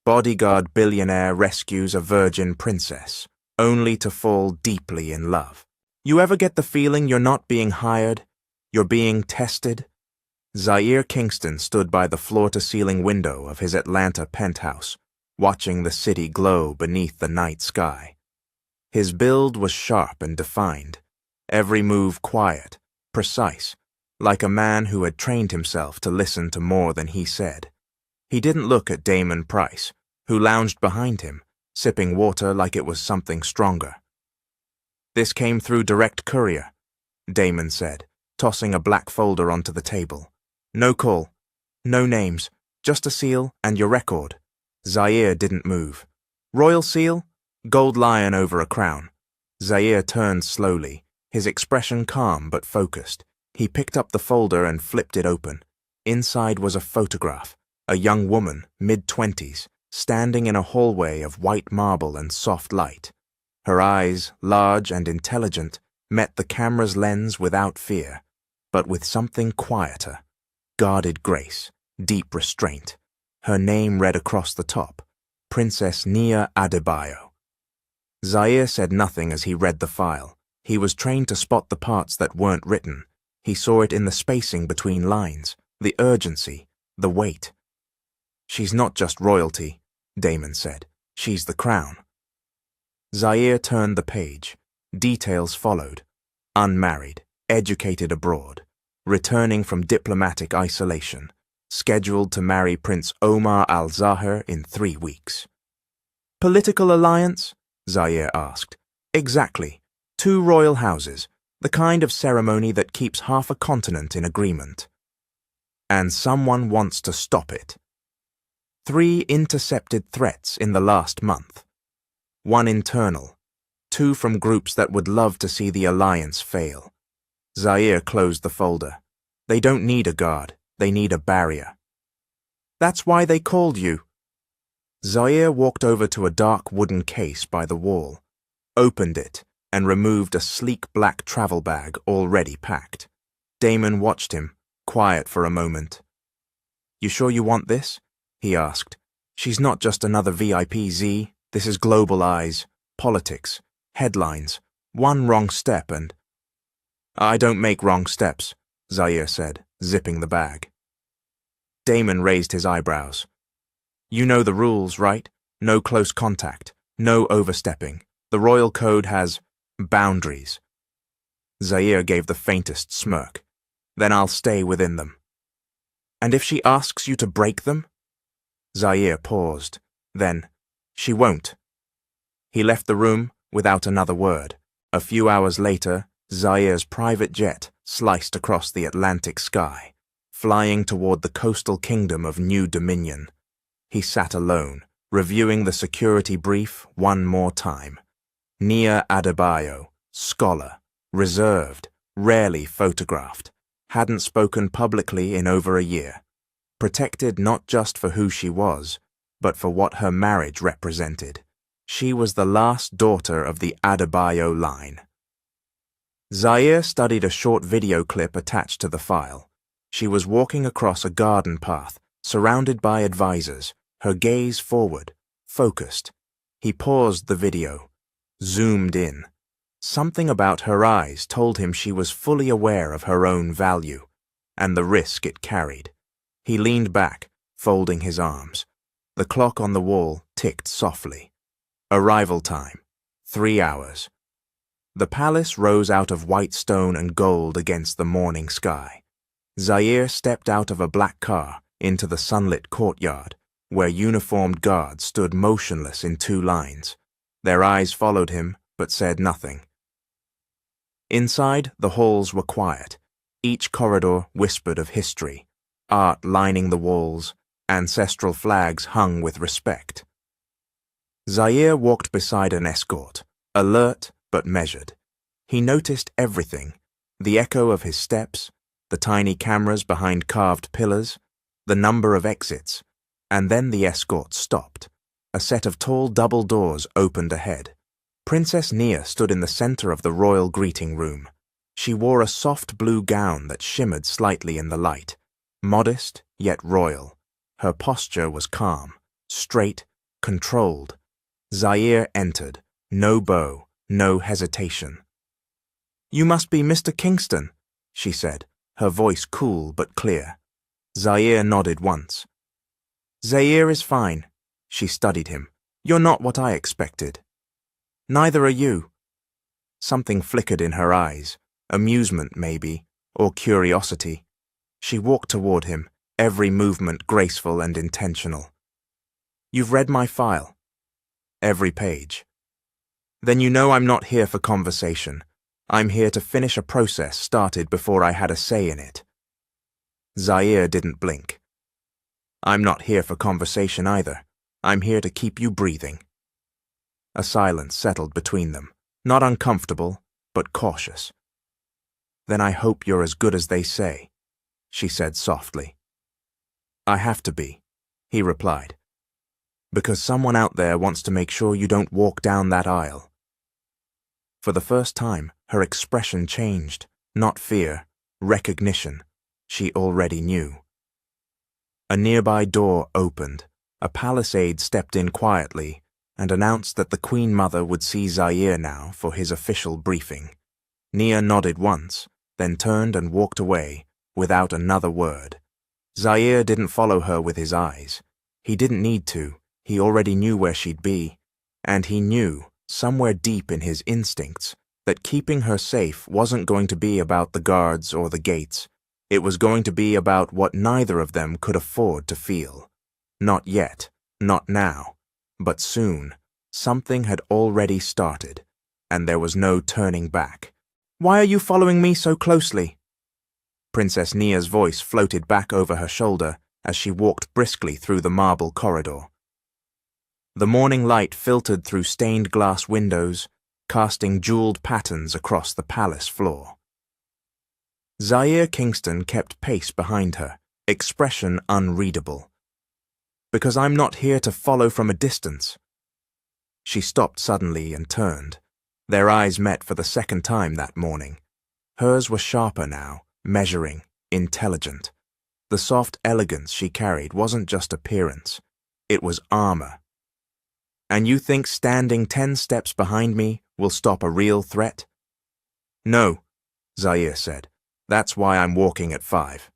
Bodyguard billionaire rescues a virgin princess, only to fall deeply in love. You ever get the feeling you're not being hired, you're being tested? Zaire Kingston stood by the floor-to-ceiling window of his Atlanta penthouse, watching the city glow beneath the night sky. His build was sharp and defined, every move quiet, precise, like a man who had trained himself to listen to more than he said. He didn't look at Damon Price, who lounged behind him, sipping water like it was something stronger. "This came through direct courier," Damon said, tossing a black folder onto the table. "No call, no names, just a seal and your record." Zaire didn't move. "Royal seal? Gold lion over a crown." Zaire turned slowly, his expression calm but focused. He picked up the folder and flipped it open. Inside was a photograph, a young woman, mid-20s, standing in a hallway of white marble and soft light. Her eyes, large and intelligent, met the camera's lens without fear, but with something quieter, guarded grace, deep restraint. Her name read across the top, Princess Nia Adebayo. Zaire said nothing as he read the file. He was trained to spot the parts that weren't written. He saw it in the spacing between lines, the urgency, the weight. "She's not just royalty," Damon said. "She's the crown." Zaire turned the page. Details followed. Unmarried, educated abroad, returning from diplomatic isolation, scheduled to marry Prince Omar al-Zahir in 3 weeks. "Political alliance?" Zaire asked. "Exactly. 2 royal houses, the kind of ceremony that keeps half a continent in agreement. And someone wants to stop it. 3 intercepted threats in the last month. 1 internal, 2 from groups that would love to see the alliance fail." Zaire closed the folder. "They don't need a guard, they need a barrier." "That's why they called you." Zaire walked over to a dark wooden case by the wall, opened it, and removed a sleek black travel bag already packed. Damon watched him, quiet for a moment. "You sure you want this?" he asked. "She's not just another VIP, Z. This is global eyes, politics, headlines. 1 wrong step and—" "I don't make wrong steps," Zaire said, zipping the bag. Damon raised his eyebrows. "You know the rules, right? No close contact, no overstepping. The royal code has boundaries." Zaire gave the faintest smirk. "Then I'll stay within them." "And if she asks you to break them?" Zaire paused. Then, "She won't." He left the room without another word. A few hours later, Zaire's private jet sliced across the Atlantic sky, flying toward the coastal kingdom of New Dominion. He sat alone, reviewing the security brief one more time. Nia Adebayo, scholar, reserved, rarely photographed, hadn't spoken publicly in over a year. Protected not just for who she was, but for what her marriage represented. She was the last daughter of the Adebayo line. Zaire studied a short video clip attached to the file. She was walking across a garden path, surrounded by advisors, her gaze forward, focused. He paused the video, zoomed in. Something about her eyes told him she was fully aware of her own value, and the risk it carried. He leaned back, folding his arms. The clock on the wall ticked softly. Arrival time, 3 hours. The palace rose out of white stone and gold against the morning sky. Zaire stepped out of a black car into the sunlit courtyard, where uniformed guards stood motionless in 2 lines. Their eyes followed him, but said nothing. Inside, the halls were quiet. Each corridor whispered of history, art lining the walls, ancestral flags hung with respect. Zaire walked beside an escort, alert but measured. He noticed everything, the echo of his steps, the tiny cameras behind carved pillars, the number of exits, and then the escort stopped. A set of tall double doors opened ahead. Princess Nia stood in the center of the royal greeting room. She wore a soft blue gown that shimmered slightly in the light, modest yet royal. Her posture was calm, straight controlled. Zaire entered. No bow, no hesitation. "You must be Mr. Kingston," she said, her voice cool but clear. Zaire nodded once. "Zaire is fine." She studied him. "You're not what I expected." "Neither are you." Something flickered in her eyes, amusement maybe, or curiosity. She walked toward him, every movement graceful and intentional. "You've read my file?" "Every page." "Then you know I'm not here for conversation. I'm here to finish a process started before I had a say in it." Zaire didn't blink. "I'm not here for conversation either. I'm here to keep you breathing." A silence settled between them, not uncomfortable, but cautious. "Then I hope you're as good as they say," she said softly. "I have to be," he replied, "because someone out there wants to make sure you don't walk down that aisle." For the first time, her expression changed, not fear, recognition. She already knew. A nearby door opened. A palisade stepped in quietly and announced that the Queen Mother would see Zaire now for his official briefing. Nia nodded once, then turned and walked away without another word. Zaire didn't follow her with his eyes. He didn't need to. He already knew where she'd be, and he knew, somewhere deep in his instincts, that keeping her safe wasn't going to be about the guards or the gates. It was going to be about what neither of them could afford to feel. Not yet, not now, but soon. Something had already started, and there was no turning back. "Why are you following me so closely?" Princess Nia's voice floated back over her shoulder as she walked briskly through the marble corridor. The morning light filtered through stained glass windows, casting jeweled patterns across the palace floor. Zaire Kingston kept pace behind her, expression unreadable. "Because I'm not here to follow from a distance." She stopped suddenly and turned. Their eyes met for the second time that morning. Hers were sharper now, measuring, intelligent. The soft elegance she carried wasn't just appearance. It was armor. "And you think standing 10 steps behind me will stop a real threat?" "No," Zaire said. "That's why I'm walking at 5.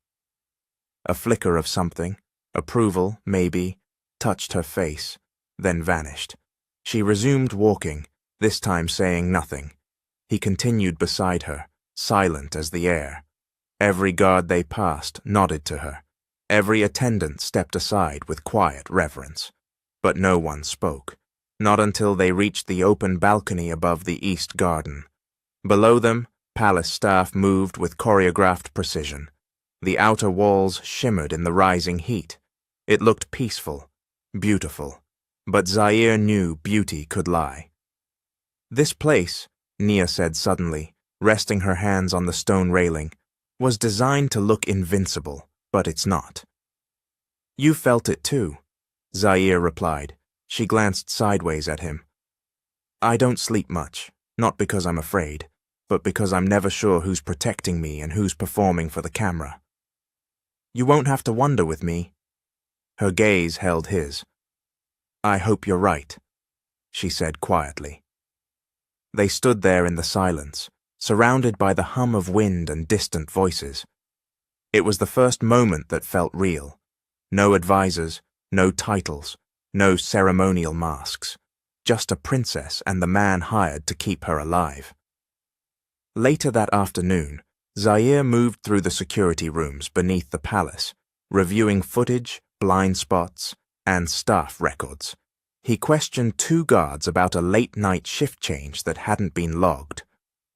A flicker of something, approval, maybe, touched her face, then vanished. She resumed walking, this time saying nothing. He continued beside her, silent as the air. Every guard they passed nodded to her. Every attendant stepped aside with quiet reverence. But no one spoke, not until they reached the open balcony above the east garden. Below them, palace staff moved with choreographed precision. The outer walls shimmered in the rising heat. It looked peaceful, beautiful, but Zaire knew beauty could lie. "This place," Nia said suddenly, resting her hands on the stone railing, "was designed to look invincible, but it's not." "You felt it too," Zaire replied. She glanced sideways at him. "I don't sleep much, not because I'm afraid, but because I'm never sure who's protecting me and who's performing for the camera." "You won't have to wonder with me." Her gaze held his. "I hope you're right," she said quietly. They stood there in the silence, surrounded by the hum of wind and distant voices. It was the first moment that felt real. No advisors, no titles, no ceremonial masks. Just a princess and the man hired to keep her alive. Later that afternoon, Zaire moved through the security rooms beneath the palace, reviewing footage, blind spots, and staff records. He questioned 2 guards about a late-night shift change that hadn't been logged.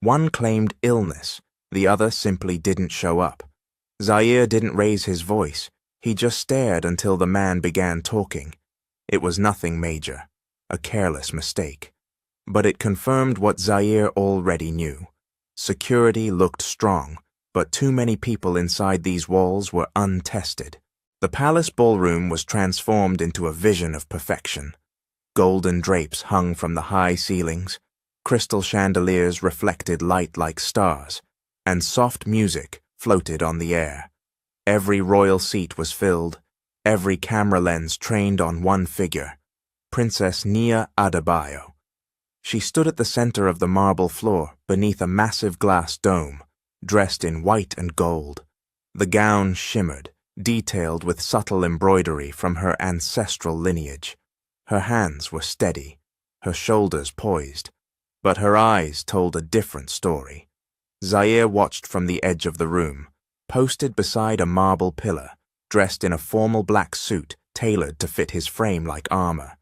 One claimed illness, the other simply didn't show up. Zaire didn't raise his voice. He just stared until the man began talking. It was nothing major, a careless mistake. But it confirmed what Zaire already knew. Security looked strong, but too many people inside these walls were untested. The palace ballroom was transformed into a vision of perfection. Golden drapes hung from the high ceilings, crystal chandeliers reflected light like stars, and soft music floated on the air. Every royal seat was filled, every camera lens trained on one figure. Princess Nia Adebayo. She stood at the center of the marble floor beneath a massive glass dome, dressed in white and gold. The gown shimmered, detailed with subtle embroidery from her ancestral lineage. Her hands were steady, her shoulders poised, but her eyes told a different story. Zaire watched from the edge of the room, posted beside a marble pillar, dressed in a formal black suit tailored to fit his frame like armor.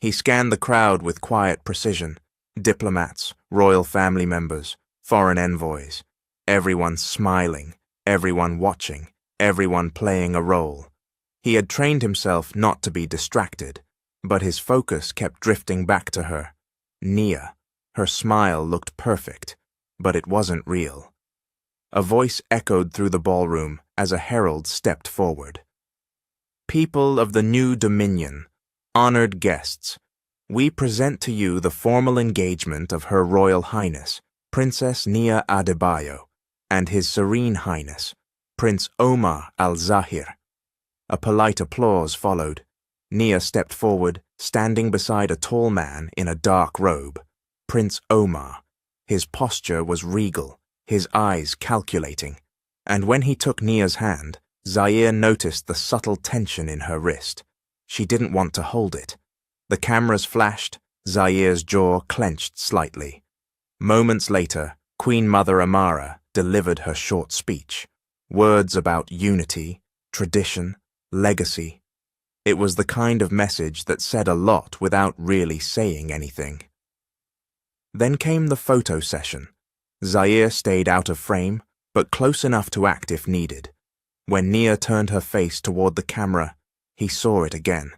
He scanned the crowd with quiet precision. Diplomats, royal family members, foreign envoys. Everyone smiling, everyone watching, everyone playing a role. He had trained himself not to be distracted, but his focus kept drifting back to her. Nia. Her smile looked perfect, but it wasn't real. A voice echoed through the ballroom as a herald stepped forward. People of the new dominion, honored guests, we present to you the formal engagement of Her Royal Highness, Princess Nia Adebayo, and His Serene Highness, Prince Omar Al-Zahir. A polite applause followed. Nia stepped forward, standing beside a tall man in a dark robe. Prince Omar. His posture was regal, his eyes calculating, and when he took Nia's hand, Zaire noticed the subtle tension in her wrist. She didn't want to hold it. The cameras flashed, Zaire's jaw clenched slightly. Moments later, Queen Mother Amara delivered her short speech. Words about unity, tradition, legacy. It was the kind of message that said a lot without really saying anything. Then came the photo session. Zaire stayed out of frame, but close enough to act if needed. When Nia turned her face toward the camera, he saw it again.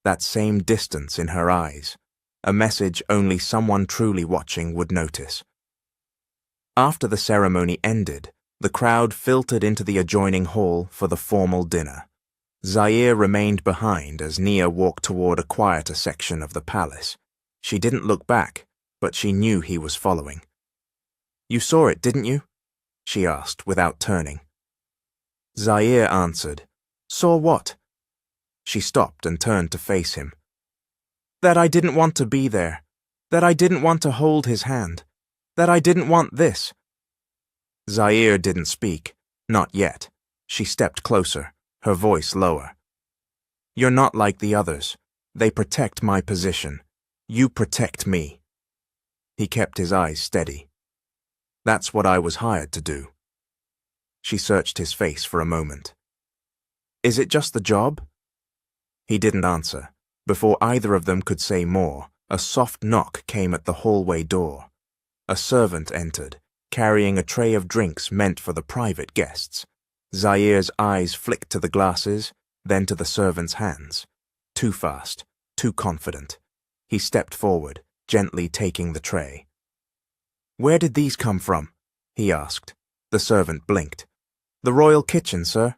That same distance in her eyes. A message only someone truly watching would notice. After the ceremony ended, the crowd filtered into the adjoining hall for the formal dinner. Zaire remained behind as Nia walked toward a quieter section of the palace. She didn't look back, but she knew he was following. "You saw it, didn't you?" she asked without turning. Zaire answered, "Saw what?" She stopped and turned to face him. "That I didn't want to be there. That I didn't want to hold his hand. That I didn't want this." Zaire didn't speak, not yet. She stepped closer, her voice lower. "You're not like the others. They protect my position. You protect me." He kept his eyes steady. "That's what I was hired to do." She searched his face for a moment. "Is it just the job?" He didn't answer. Before either of them could say more, a soft knock came at the hallway door. A servant entered, carrying a tray of drinks meant for the private guests. Zaire's eyes flicked to the glasses, then to the servant's hands. Too fast, too confident. He stepped forward, gently taking the tray. "Where did these come from?" he asked. The servant blinked. "The royal kitchen, sir."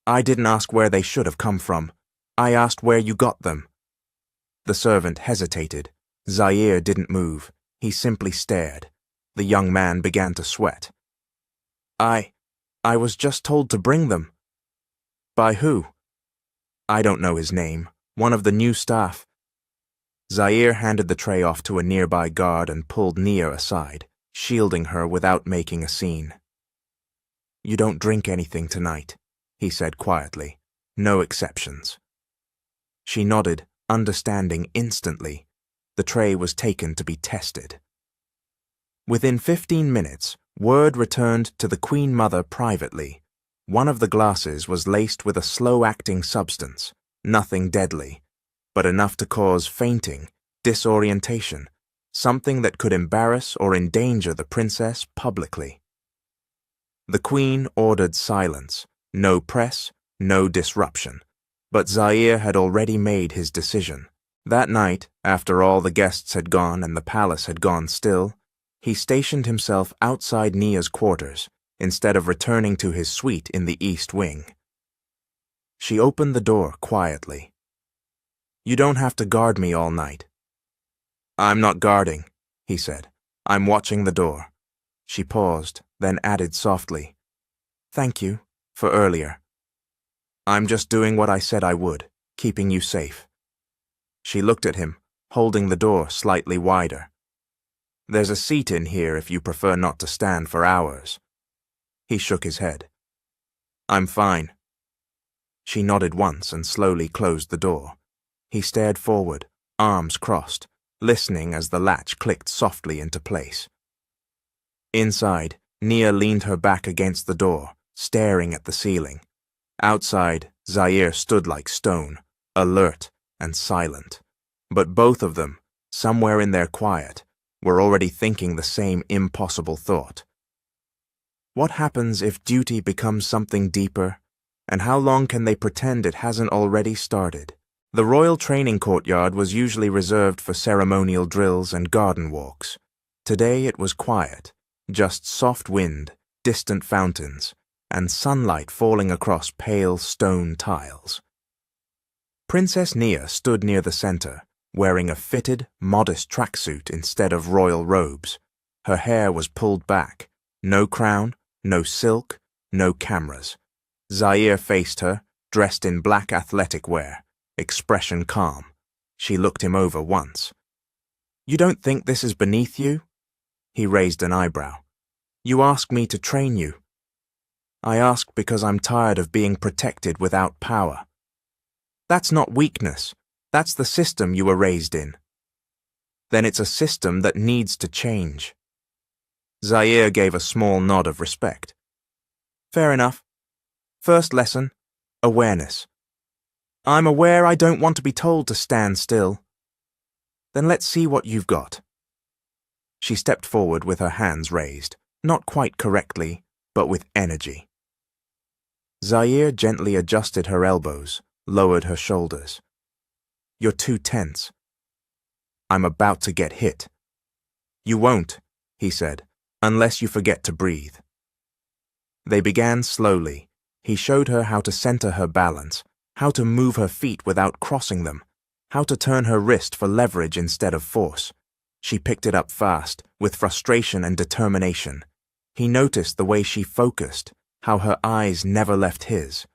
"I didn't ask where they should have come from. I asked where you got them." The servant hesitated. Zaire didn't move. He simply stared. The young man began to sweat. I was just told to bring them." "By who?" "I don't know his name. One of the new staff." Zaire handed the tray off to a nearby guard and pulled Nia aside, shielding her without making a scene. "You don't drink anything tonight," he said quietly. "No exceptions." She nodded, understanding instantly. The tray was taken to be tested. Within 15 minutes, word returned to the Queen Mother privately. One of the glasses was laced with a slow-acting substance, nothing deadly, but enough to cause fainting, disorientation, something that could embarrass or endanger the princess publicly. The Queen ordered silence, no press, no disruption. But Zaire had already made his decision. That night, after all the guests had gone and the palace had gone still, he stationed himself outside Nia's quarters, instead of returning to his suite in the East Wing. She opened the door quietly. "You don't have to guard me all night." "I'm not guarding," he said. "I'm watching the door." She paused, then added softly, "Thank you for earlier. I'm just doing what I said I would, keeping you safe." She looked at him, holding the door slightly wider. "There's a seat in here if you prefer not to stand for hours." He shook his head. "I'm fine." She nodded once and slowly closed the door. He stared forward, arms crossed, listening as the latch clicked softly into place. Inside, Nia leaned her back against the door, staring at the ceiling. Outside, Zaire stood like stone, alert and silent. But both of them, somewhere in their quiet, were already thinking the same impossible thought. What happens if duty becomes something deeper, and how long can they pretend it hasn't already started? The royal training courtyard was usually reserved for ceremonial drills and garden walks. Today it was quiet, just soft wind, distant fountains, and sunlight falling across pale stone tiles. Princess Nia stood near the center, wearing a fitted, modest tracksuit instead of royal robes. Her hair was pulled back, no crown, no silk, no cameras. Zaire faced her, dressed in black athletic wear, expression calm. She looked him over once. "You don't think this is beneath you?" He raised an eyebrow. "You ask me to train you." "I ask because I'm tired of being protected without power." "That's not weakness. That's the system you were raised in." "Then it's a system that needs to change." Zaire gave a small nod of respect. "Fair enough. First lesson, awareness. I'm aware I don't want to be told to stand still." "Then let's see what you've got." She stepped forward with her hands raised, not quite correctly, but with energy. Zaire gently adjusted her elbows, lowered her shoulders. "You're too tense." "I'm about to get hit." "You won't," he said, "unless you forget to breathe." They began slowly. He showed her how to center her balance, how to move her feet without crossing them, how to turn her wrist for leverage instead of force. She picked it up fast, with frustration and determination. He noticed the way she focused, how her eyes never left his.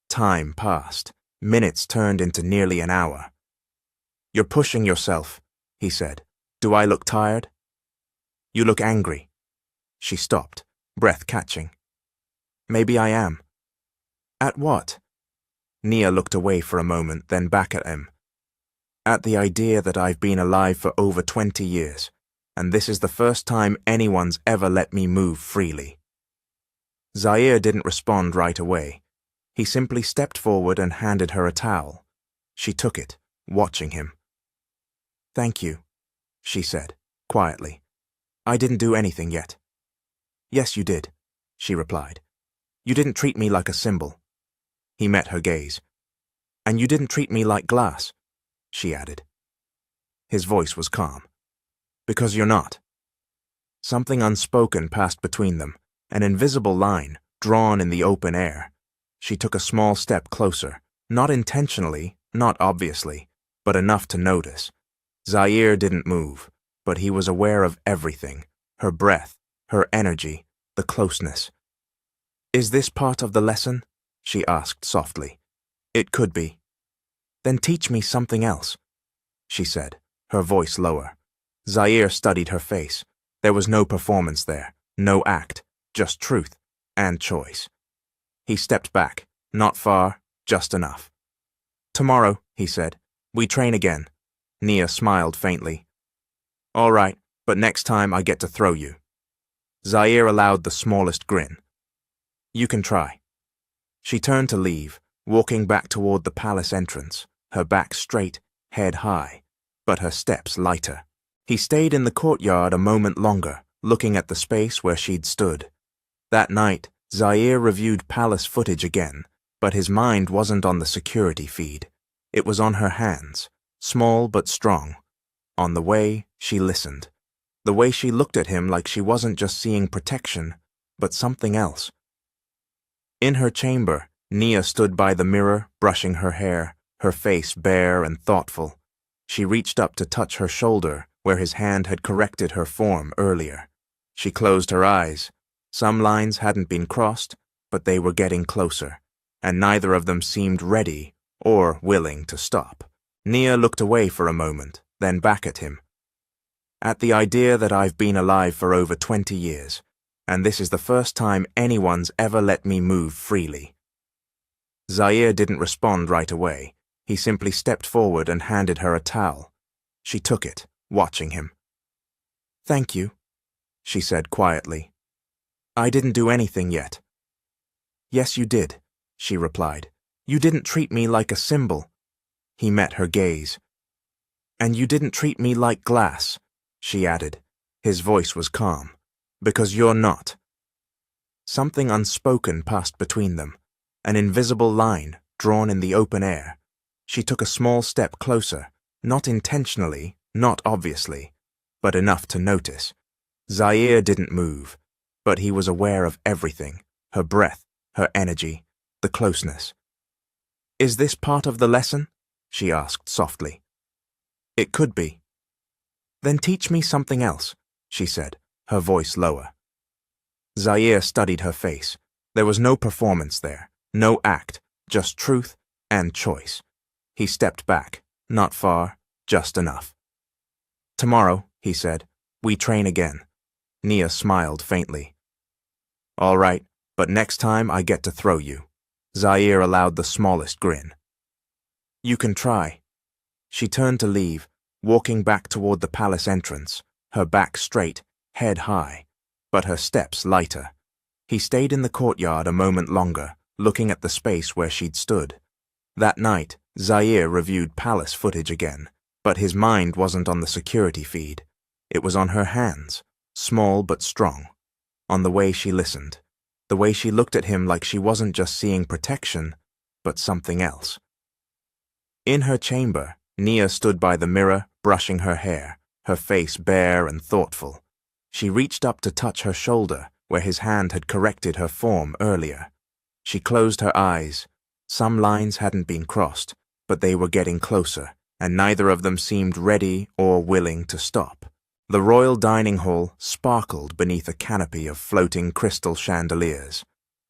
Time passed. Minutes turned into nearly an hour. "You're pushing yourself," he said. "Do I look tired?" "You look angry." She stopped, breath catching. "Maybe I am." "At what?" Nia looked away for a moment, then back at him. "At the idea that I've been alive for over 20 years, and this is the first time anyone's ever let me move freely." Zaire didn't respond right away. He simply stepped forward and handed her a towel. She took it, watching him. "Thank you," she said, quietly. "I didn't do anything yet." "Yes, you did," she replied. "You didn't treat me like a symbol." He met her gaze. "And you didn't treat me like glass," she added. His voice was calm. "Because you're not." Something unspoken passed between them, an invisible line, drawn in the open air. She took a small step closer, not intentionally, not obviously, but enough to notice. Zaire didn't move, but he was aware of everything, her breath, her energy, the closeness. "Is this part of the lesson?" she asked softly. "It could be." "Then teach me something else," she said, her voice lower. Zaire studied her face. There was no performance there, no act, just truth and choice. He stepped back, not far, just enough. "Tomorrow," he said, "we train again." Nia smiled faintly. "All right, but next time I get to throw you." Zaire allowed the smallest grin. "You can try." She turned to leave, walking back toward the palace entrance, her back straight, head high, but her steps lighter. He stayed in the courtyard a moment longer, looking at the space where she'd stood. That night, Zaire reviewed palace footage again, but his mind wasn't on the security feed. It was on her hands, small but strong. On the way, she listened. The way she looked at him like she wasn't just seeing protection, but something else. In her chamber, Nia stood by the mirror, brushing her hair, her face bare and thoughtful. She reached up to touch her shoulder, where his hand had corrected her form earlier. She closed her eyes. Some lines hadn't been crossed, but they were getting closer, and neither of them seemed ready or willing to stop. Nia looked away for a moment, then back at him. At the idea that I've been alive for over 20 years, and this is the first time anyone's ever let me move freely. Zaire didn't respond right away. He simply stepped forward and handed her a towel. She took it, watching him. "Thank you," she said quietly. "I didn't do anything yet." "Yes, you did," she replied. "You didn't treat me like a symbol." He met her gaze. "And you didn't treat me like glass," she added. His voice was calm. "Because you're not." Something unspoken passed between them, an invisible line drawn in the open air. She took a small step closer, not intentionally, not obviously, but enough to notice. Zaire didn't move, but he was aware of everything, her breath, her energy, the closeness. "Is this part of the lesson?" she asked softly. "It could be." "Then teach me something else," she said, her voice lower. Zaire studied her face. There was no performance there, no act, just truth and choice. He stepped back, not far, just enough. "Tomorrow," he said, "we train again." Nia smiled faintly. "All right, but next time I get to throw you." Zaire allowed the smallest grin. "You can try." She turned to leave, walking back toward the palace entrance, her back straight, head high, but her steps lighter. He stayed in the courtyard a moment longer, looking at the space where she'd stood. That night, Zaire reviewed palace footage again, but his mind wasn't on the security feed. It was on her hands, small but strong, on the way she listened, the way she looked at him like she wasn't just seeing protection, but something else. In her chamber, Nia stood by the mirror, brushing her hair, her face bare and thoughtful. She reached up to touch her shoulder, where his hand had corrected her form earlier. She closed her eyes. Some lines hadn't been crossed, but they were getting closer, and neither of them seemed ready or willing to stop. The royal dining hall sparkled beneath a canopy of floating crystal chandeliers.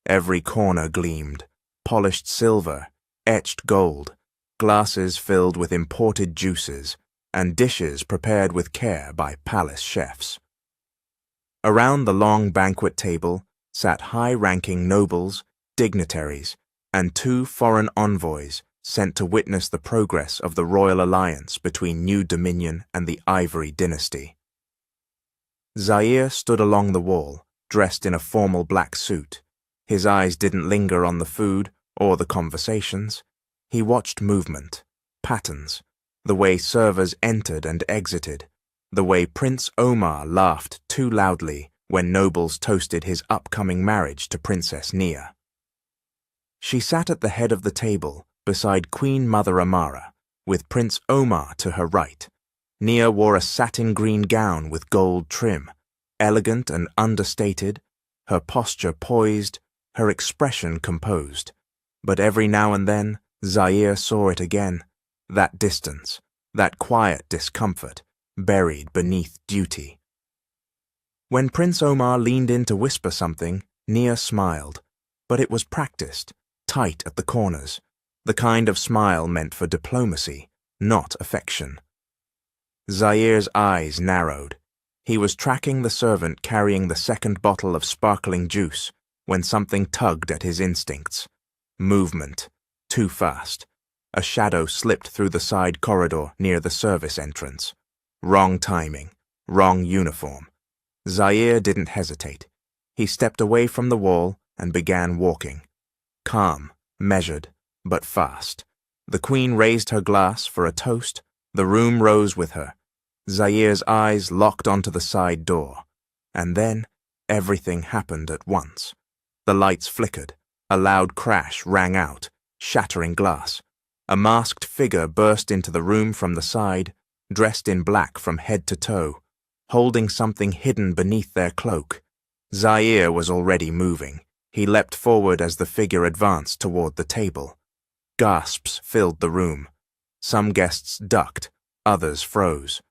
Every corner gleamed, polished silver, etched gold, glasses filled with imported juices, and dishes prepared with care by palace chefs. Around the long banquet table sat high-ranking nobles, dignitaries, and 2 foreign envoys sent to witness the progress of the royal alliance between New Dominion and the Ivory dynasty. Zaire stood along the wall, dressed in a formal black suit. His eyes didn't linger on the food or the conversations. He watched movement, patterns, the way servers entered and exited, the way Prince Omar laughed too loudly when nobles toasted his upcoming marriage to Princess Nia. She sat at the head of the table beside Queen Mother Amara, with Prince Omar to her right. Nia wore a satin green gown with gold trim, elegant and understated, her posture poised, her expression composed. But every now and then, Zaire saw it again, that distance, that quiet discomfort, buried beneath duty. When Prince Omar leaned in to whisper something, Nia smiled, but it was practiced, tight at the corners, the kind of smile meant for diplomacy, not affection. Zaire's eyes narrowed. He was tracking the servant carrying the second bottle of sparkling juice when something tugged at his instincts. Movement. Too fast. A shadow slipped through the side corridor near the service entrance. Wrong timing. Wrong uniform. Zaire didn't hesitate. He stepped away from the wall and began walking. Calm, measured, but fast. The queen raised her glass for a toast. The room rose with her. Zaire's eyes locked onto the side door. And then, everything happened at once. The lights flickered. A loud crash rang out, shattering glass. A masked figure burst into the room from the side, dressed in black from head to toe, holding something hidden beneath their cloak. Zaire was already moving. He leapt forward as the figure advanced toward the table. Gasps filled the room. Some guests ducked, others froze.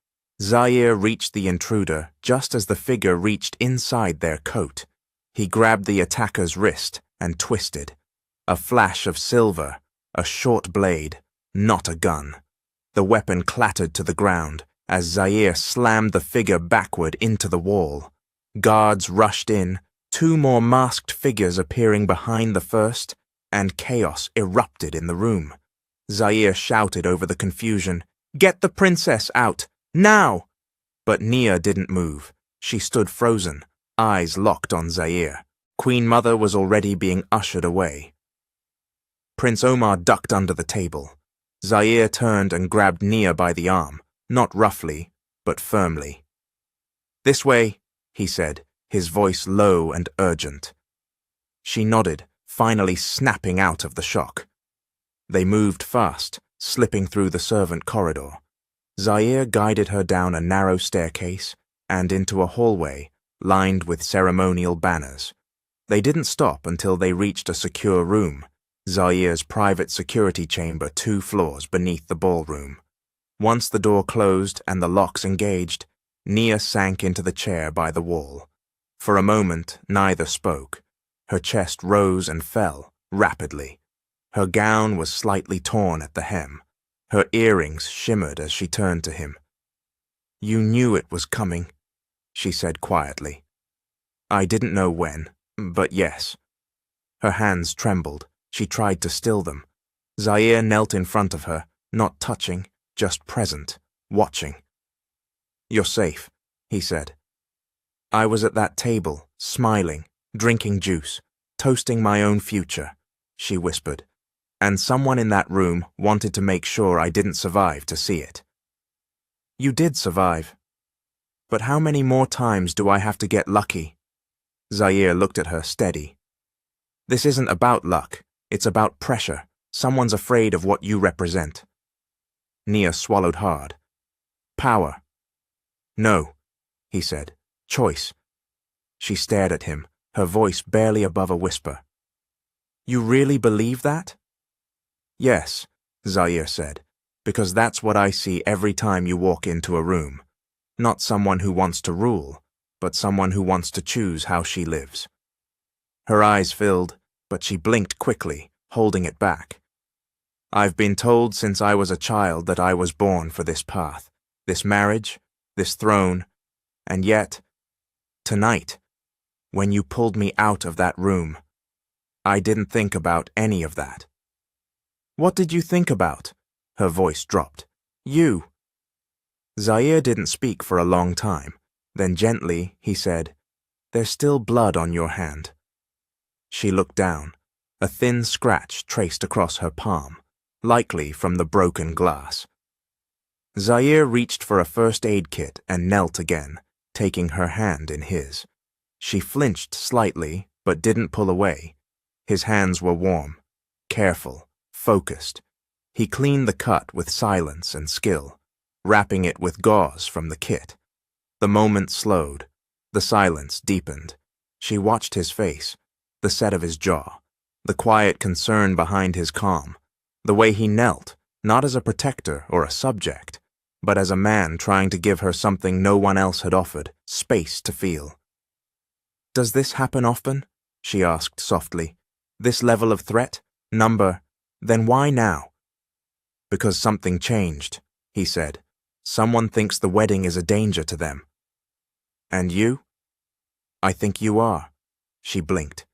Zaire reached the intruder just as the figure reached inside their coat. He grabbed the attacker's wrist and twisted. A flash of silver, a short blade, not a gun. The weapon clattered to the ground as Zaire slammed the figure backward into the wall. Guards rushed in, 2 more masked figures appearing behind the first, and chaos erupted in the room. Zaire shouted over the confusion, "Get the princess out, now!" But Nia didn't move. She stood frozen, eyes locked on Zaire. Queen Mother was already being ushered away. Prince Omar ducked under the table. Zaire turned and grabbed Nia by the arm, not roughly, but firmly. "This way," he said, his voice low and urgent. She nodded, finally snapping out of the shock. They moved fast, slipping through the servant corridor. Zaire guided her down a narrow staircase and into a hallway lined with ceremonial banners. They didn't stop until they reached a secure room, Zaire's private security chamber 2 floors beneath the ballroom. Once the door closed and the locks engaged, Nia sank into the chair by the wall. For a moment, neither spoke. Her chest rose and fell, rapidly. Her gown was slightly torn at the hem. Her earrings shimmered as she turned to him. "You knew it was coming," she said quietly. "I didn't know when, but yes." Her hands trembled. She tried to still them. Zaire knelt in front of her, not touching, just present, watching. "You're safe," he said. "I was at that table, smiling, drinking juice, toasting my own future," she whispered, "and someone in that room wanted to make sure I didn't survive to see it." "You did survive. But how many more times do I have to get lucky?" Zaire looked at her steady. "This isn't about luck. It's about pressure. Someone's afraid of what you represent." Nia swallowed hard. "Power." "No," he said. "Choice." She stared at him, her voice barely above a whisper. "You really believe that?" "Yes," Zaire said, "because that's what I see every time you walk into a room. Not someone who wants to rule, but someone who wants to choose how she lives." Her eyes filled, but she blinked quickly, holding it back. "I've been told since I was a child that I was born for this path, this marriage, this throne, and yet, tonight, when you pulled me out of that room, I didn't think about any of that." "What did you think about?" Her voice dropped. "You." Zaire didn't speak for a long time. Then gently, he said, "There's still blood on your hand." She looked down. A thin scratch traced across her palm, likely from the broken glass. Zaire reached for a first aid kit and knelt again, taking her hand in his. She flinched slightly, but didn't pull away. His hands were warm, careful, focused. He cleaned the cut with silence and skill, wrapping it with gauze from the kit. The moment slowed. The silence deepened. She watched his face, the set of his jaw, the quiet concern behind his calm, the way he knelt, not as a protector or a subject, but as a man trying to give her something no one else had offered, space to feel. "Does this happen often?" she asked softly. "This level of threat? Number? Then why now?" "Because something changed," he said. "Someone thinks the wedding is a danger to them." "And you?" "I think you are." She blinked.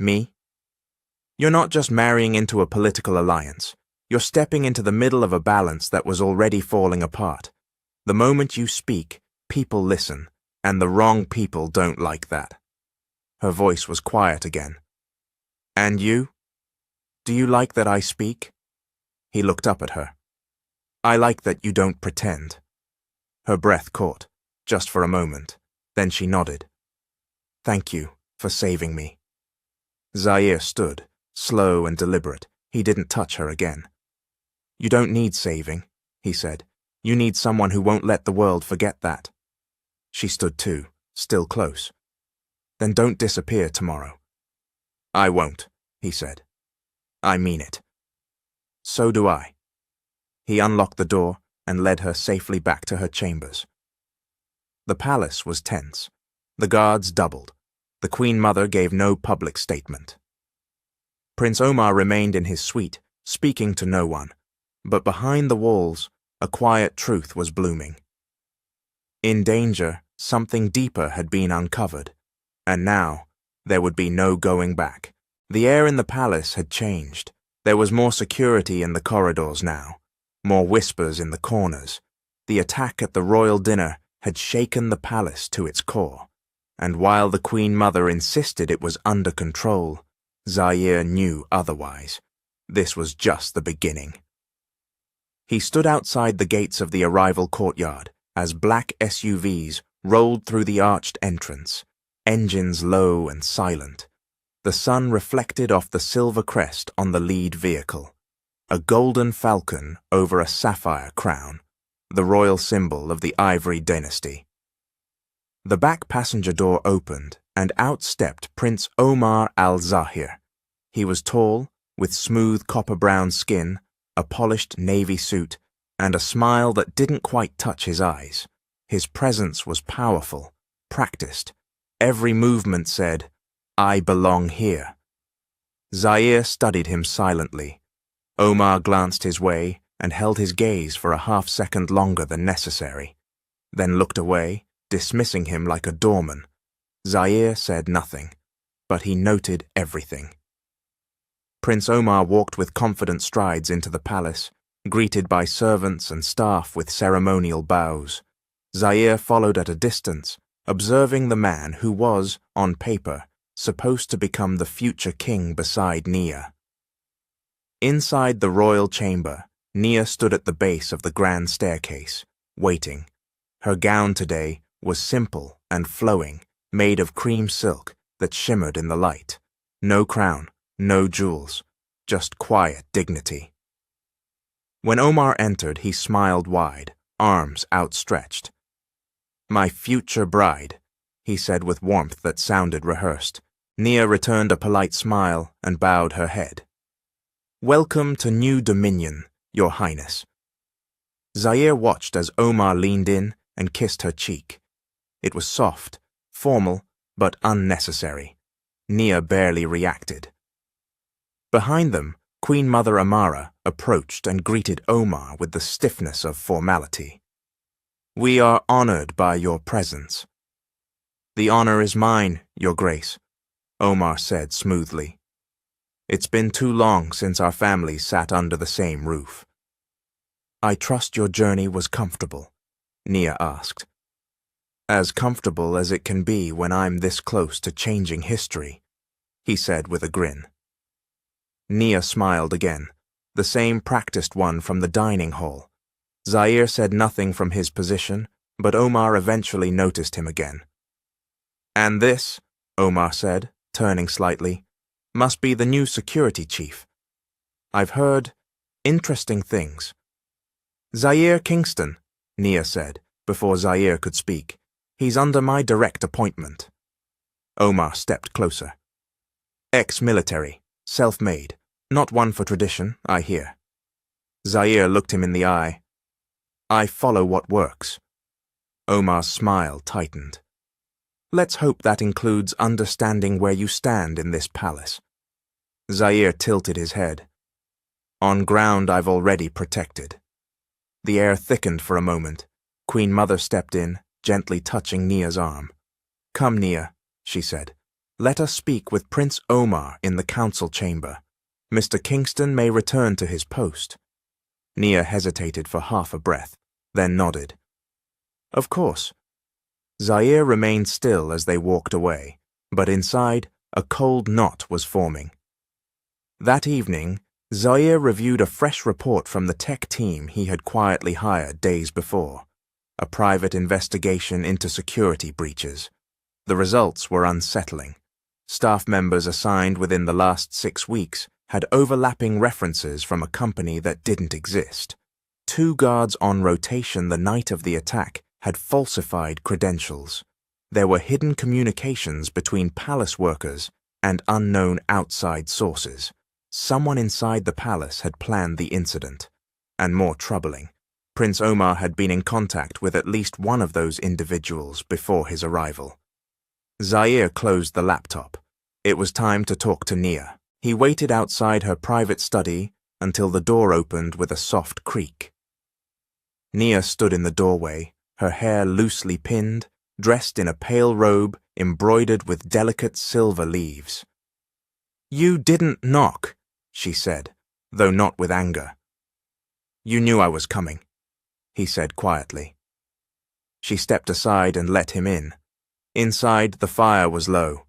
"Me?" "You're not just marrying into a political alliance. You're stepping into the middle of a balance that was already falling apart. The moment you speak, people listen, and the wrong people don't like that." Her voice was quiet again. "And you? Do you like that I speak?" He looked up at her. "I like that you don't pretend." Her breath caught, just for a moment. Then she nodded. "Thank you for saving me." Zaire stood, slow and deliberate. He didn't touch her again. "You don't need saving," he said. "You need someone who won't let the world forget that." She stood too, still close. "Then don't disappear tomorrow." "I won't," he said. "I mean it." "So do I." He unlocked the door and led her safely back to her chambers. The palace was tense. The guards doubled. The Queen Mother gave no public statement. Prince Omar remained in his suite, speaking to no one, but behind the walls, A quiet truth was blooming. In danger, something deeper had been uncovered, and now there would be no going back. The air in the palace had changed. There was more security in the corridors now, more whispers in the corners. The attack at the royal dinner had shaken the palace to its core, and while the Queen Mother insisted it was under control, Zaire knew otherwise. This was just the beginning. He stood outside the gates of the arrival courtyard as black SUVs rolled through the arched entrance, engines low and silent. The sun reflected off the silver crest on the lead vehicle, a golden falcon over a sapphire crown, the royal symbol of the Ivory dynasty. The back passenger door opened, and out stepped Prince Omar al-Zahir. He was tall, with smooth copper-brown skin, a polished navy suit, and a smile that didn't quite touch his eyes. His presence was powerful, practiced. Every movement said, "I belong here." Zaire studied him silently. Omar glanced his way and held his gaze for a half-second longer than necessary, then looked away, dismissing him like a doorman. Zaire said nothing, but he noted everything. Prince Omar walked with confident strides into the palace, greeted by servants and staff with ceremonial bows. Zaire followed at a distance, observing the man who was, on paper, supposed to become the future king beside Nia. Inside the royal chamber, Nia stood at the base of the grand staircase, waiting. Her gown today was simple and flowing, made of cream silk that shimmered in the light. No crown, no jewels, just quiet dignity. When Omar entered, he smiled wide, arms outstretched. "My future bride," he said with warmth that sounded rehearsed. Nia returned a polite smile and bowed her head. "Welcome to New Dominion, Your Highness." Zaire watched as Omar leaned in and kissed her cheek. It was soft, formal, but unnecessary. Nia barely reacted. Behind them, Queen Mother Amara approached and greeted Omar with the stiffness of formality. "We are honored by your presence." "The honor is mine, Your Grace," Omar said smoothly. "It's been too long since our families sat under the same roof." "I trust your journey was comfortable?" Nia asked. "As comfortable as it can be when I'm this close to changing history," he said with a grin. Nia smiled again, the same practiced one from the dining hall. Zaire said nothing from his position, but Omar eventually noticed him again. "And this," Omar said, turning slightly, "must be the new security chief. I've heard interesting things." "Zaire Kingston," Nia said, before Zaire could speak. "He's under my direct appointment." Omar stepped closer. "Ex-military, self-made, not one for tradition, I hear." Zaire looked him in the eye. "I follow what works." Omar's smile tightened. "Let's hope that includes understanding where you stand in this palace." Zaire tilted his head. "On ground I've already protected." The air thickened for a moment. Queen Mother stepped in, gently touching Nia's arm. "Come, Nia," she said. "Let us speak with Prince Omar in the council chamber. Mr. Kingston may return to his post." Nia hesitated for half a breath, then nodded. "Of course." Zaire remained still as they walked away, but inside, a cold knot was forming. That evening, Zaire reviewed a fresh report from the tech team he had quietly hired days before, a private investigation into security breaches. The results were unsettling. Staff members assigned within the last 6 weeks had overlapping references from a company that didn't exist. 2 guards on rotation the night of the attack had falsified credentials. There were hidden communications between palace workers and unknown outside sources. Someone inside the palace had planned the incident. And more troubling, Prince Omar had been in contact with at least one of those individuals before his arrival. Zaire closed the laptop. It was time to talk to Nia. He waited outside her private study until the door opened with a soft creak. Nia stood in the doorway, her hair loosely pinned, dressed in a pale robe embroidered with delicate silver leaves. "You didn't knock," she said, though not with anger. "You knew I was coming," he said quietly. She stepped aside and let him in. Inside, the fire was low.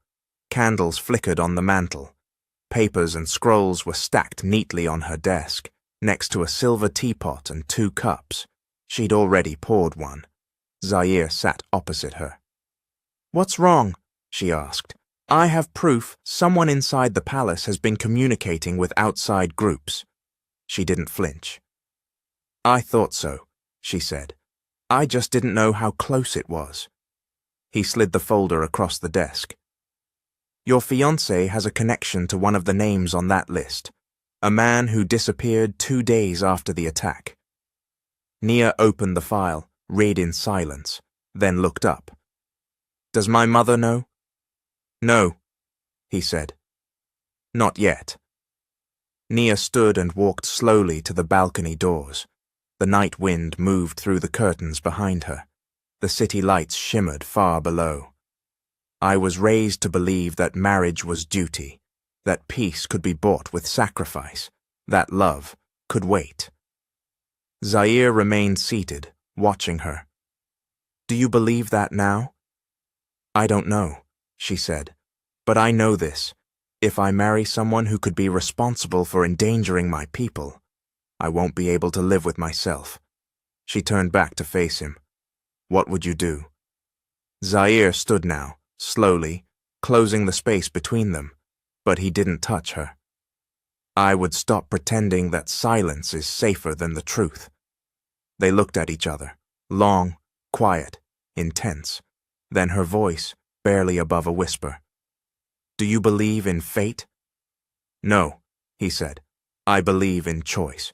Candles flickered on the mantel. Papers and scrolls were stacked neatly on her desk, next to a silver teapot and 2 cups. She'd already poured one. Zaire sat opposite her. "What's wrong?" she asked. "I have proof someone inside the palace has been communicating with outside groups." She didn't flinch. "I thought so," she said. "I just didn't know how close it was." He slid the folder across the desk. "Your fiancé has a connection to one of the names on that list, a man who disappeared 2 days after the attack." Nia opened the file, read in silence, then looked up. "Does my mother know?" "No," he said. "Not yet." Nia stood and walked slowly to the balcony doors. The night wind moved through the curtains behind her. The city lights shimmered far below. "I was raised to believe that marriage was duty, that peace could be bought with sacrifice, that love could wait." Zaire remained seated, watching her. "Do you believe that now?" "I don't know," she said, "but I know this. If I marry someone who could be responsible for endangering my people, I won't be able to live with myself." She turned back to face him. "What would you do?" Zaire stood now, slowly, closing the space between them, but he didn't touch her. "I would stop pretending that silence is safer than the truth." They looked at each other, long, quiet, intense. Then her voice, barely above a whisper. "Do you believe in fate?" "No," he said. "I believe in choice."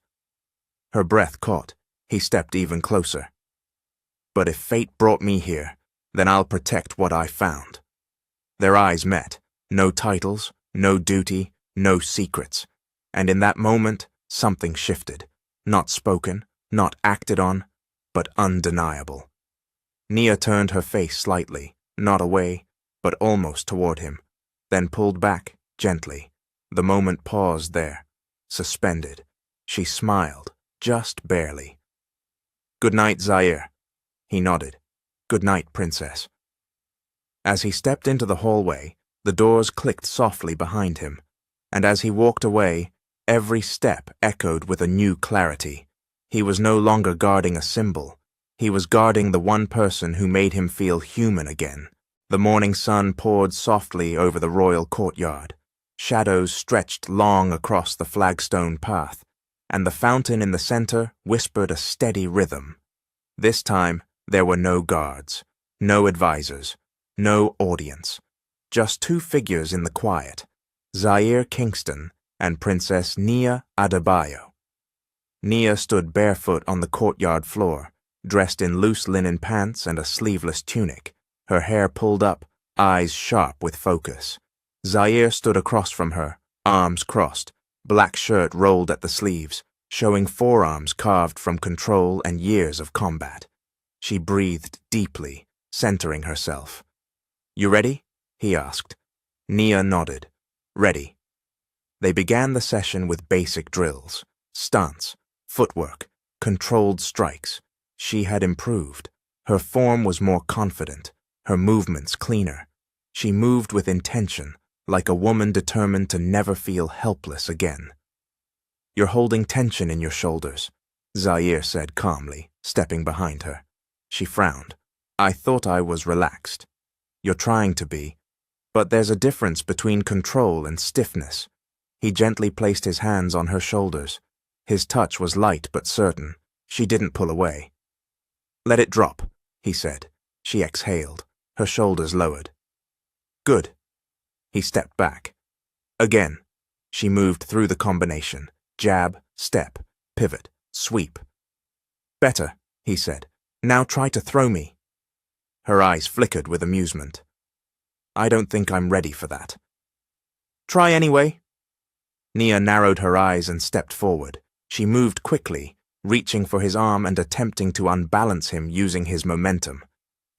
Her breath caught. He stepped even closer. "But if fate brought me here, then I'll protect what I found." Their eyes met. No titles, no duty, no secrets. And in that moment, something shifted. Not spoken, not acted on, but undeniable. Nia turned her face slightly, not away, but almost toward him, then pulled back, gently. The moment paused there, suspended. She smiled, just barely. "Good night, Zaire." He nodded. "Good night, Princess." As he stepped into the hallway, the doors clicked softly behind him, and as he walked away, every step echoed with a new clarity. He was no longer guarding a symbol. He was guarding the one person who made him feel human again. The morning sun poured softly over the royal courtyard. Shadows stretched long across the flagstone path, and the fountain in the center whispered a steady rhythm. This time, there were no guards, no advisors, no audience. Just 2 figures in the quiet, Zaire Kingston and Princess Nia Adebayo. Nia stood barefoot on the courtyard floor, dressed in loose linen pants and a sleeveless tunic, her hair pulled up, eyes sharp with focus. Zaire stood across from her, arms crossed, black shirt rolled at the sleeves, showing forearms carved from control and years of combat. She breathed deeply, centering herself. "You ready?" he asked. Nia nodded. "Ready." They began the session with basic drills, stance, footwork, controlled strikes. She had improved. Her form was more confident, her movements cleaner. She moved with intention, like a woman determined to never feel helpless again. "You're holding tension in your shoulders," Zaire said calmly, stepping behind her. She frowned. "I thought I was relaxed." "You're trying to be. But there's a difference between control and stiffness." He gently placed his hands on her shoulders. His touch was light but certain. She didn't pull away. "Let it drop," he said. She exhaled, her shoulders lowered. "Good." He stepped back. Again. She moved through the combination. Jab, step, pivot, sweep. "Better," he said. "Now try to throw me." Her eyes flickered with amusement. "I don't think I'm ready for that." "Try anyway." Nia narrowed her eyes and stepped forward. She moved quickly, reaching for his arm and attempting to unbalance him using his momentum.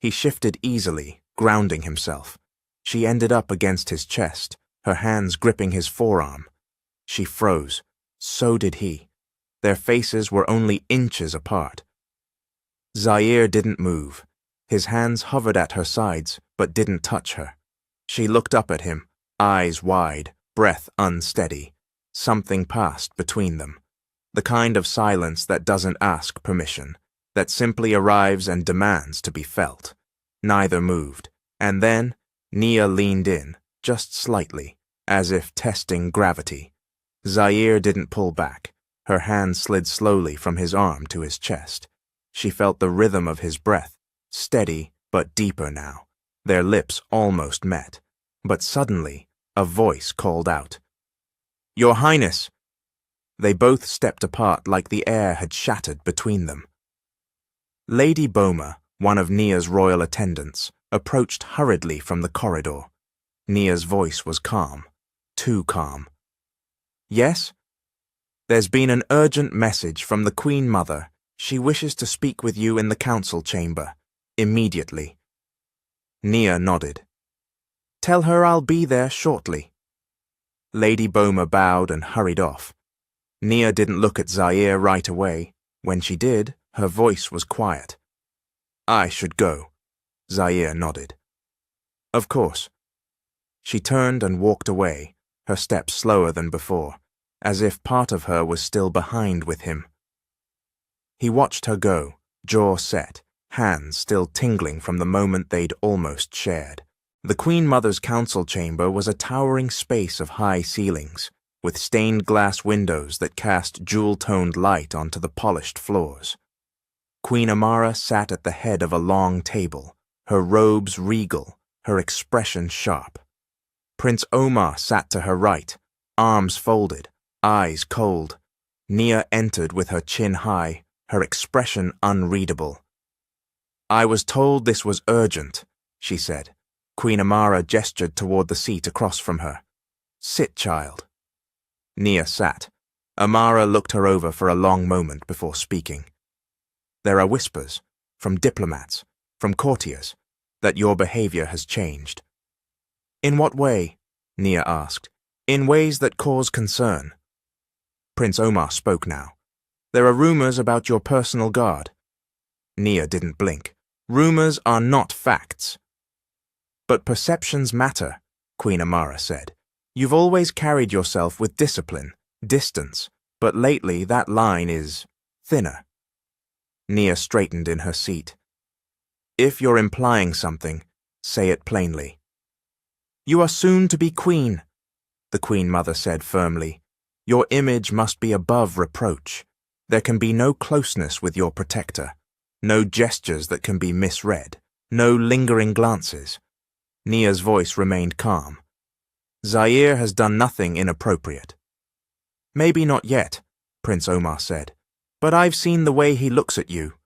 He shifted easily, grounding himself. She ended up against his chest, her hands gripping his forearm. She froze. So did he. Their faces were only inches apart. Zaire didn't move. His hands hovered at her sides, but didn't touch her. She looked up at him, eyes wide, breath unsteady. Something passed between them. The kind of silence that doesn't ask permission, that simply arrives and demands to be felt. Neither moved, and then Nia leaned in, just slightly, as if testing gravity. Zaire didn't pull back. Her hand slid slowly from his arm to his chest. She felt the rhythm of his breath, steady but deeper now. Their lips almost met. But suddenly, a voice called out, "Your Highness!" They both stepped apart like the air had shattered between them. Lady Boma, one of Nia's royal attendants, approached hurriedly from the corridor. Nia's voice was calm, too calm. "Yes? There's been an urgent message from the Queen Mother. She wishes to speak with you in the council chamber, immediately." Nia nodded. "Tell her I'll be there shortly." Lady Boma bowed and hurried off. Nia didn't look at Zaire right away. When she did, her voice was quiet. "I should go." Zaire nodded. "Of course." She turned and walked away, her steps slower than before, as if part of her was still behind with him. He watched her go, jaw set, hands still tingling from the moment they'd almost shared. The Queen Mother's council chamber was a towering space of high ceilings, with stained glass windows that cast jewel-toned light onto the polished floors. Queen Amara sat at the head of a long table, her robes regal, her expression sharp. Prince Omar sat to her right, arms folded, eyes cold. Nia entered with her chin high, her expression unreadable. "I was told this was urgent," she said. Queen Amara gestured toward the seat across from her. "Sit, child." Nia sat. Amara looked her over for a long moment before speaking. "There are whispers, from diplomats, from courtiers, that your behavior has changed." "In what way?" Nia asked. "In ways that cause concern." Prince Omar spoke now. "There are rumors about your personal guard." Nia didn't blink. "Rumors are not facts." "But perceptions matter," Queen Amara said. "You've always carried yourself with discipline, distance, but lately that line is thinner." Nia straightened in her seat. "If you're implying something, say it plainly." "You are soon to be queen," the Queen Mother said firmly. "Your image must be above reproach. There can be no closeness with your protector, no gestures that can be misread, no lingering glances." Nia's voice remained calm. "Zaire has done nothing inappropriate." "Maybe not yet," Prince Omar said, "but I've seen the way he looks at you."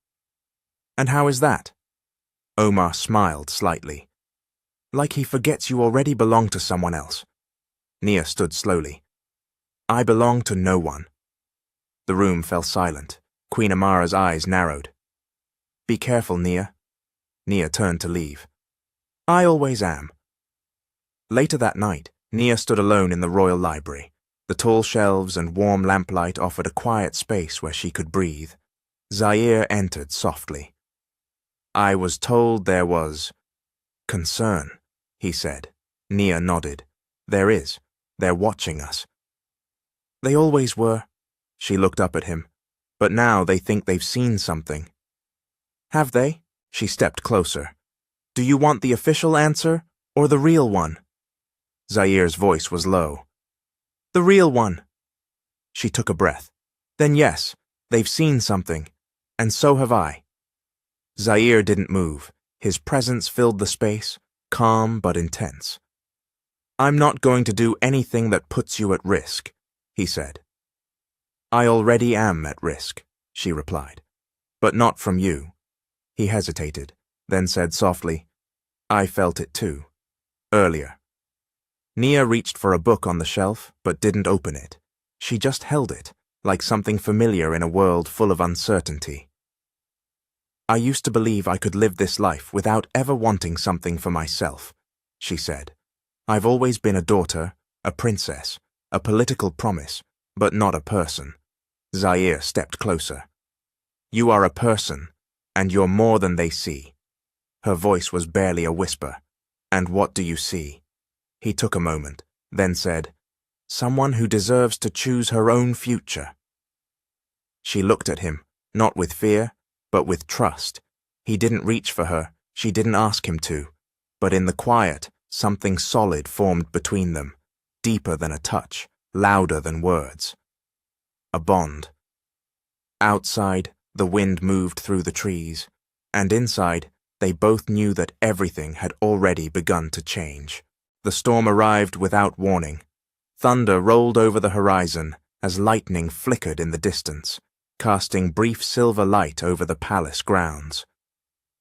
"And how is that?" Omar smiled slightly. "Like he forgets you already belong to someone else." Nia stood slowly. "I belong to no one." The room fell silent. Queen Amara's eyes narrowed. "Be careful, Nia." Nia turned to leave. "I always am." Later that night, Nia stood alone in the royal library. The tall shelves and warm lamplight offered a quiet space where she could breathe. Zaire entered softly. "I was told there was concern," he said. Nia nodded. "There is. They're watching us." "They always were." She looked up at him. "But now they think they've seen something." "Have they?" She stepped closer. "Do you want the official answer or the real one?" Zaire's voice was low. "The real one." She took a breath. "Then yes, they've seen something, and so have I." Zaire didn't move. His presence filled the space, calm but intense. "I'm not going to do anything that puts you at risk," he said. "I already am at risk," she replied. "But not from you." He hesitated, then said softly, "I felt it too. Earlier." Nia reached for a book on the shelf, but didn't open it. She just held it, like something familiar in a world full of uncertainty. I used to believe I could live this life without ever wanting something for myself, she said. I've always been a daughter, a princess, a political promise, but not a person. Zaire stepped closer. You are a person, and you're more than they see. Her voice was barely a whisper. And what do you see? He took a moment, then said, someone who deserves to choose her own future. She looked at him, not with fear, but with trust. He didn't reach for her, she didn't ask him to, but in the quiet, something solid formed between them, deeper than a touch, louder than words. A bond. Outside, the wind moved through the trees, and inside, they both knew that everything had already begun to change. The storm arrived without warning. Thunder rolled over the horizon as lightning flickered in the distance, casting brief silver light over the palace grounds.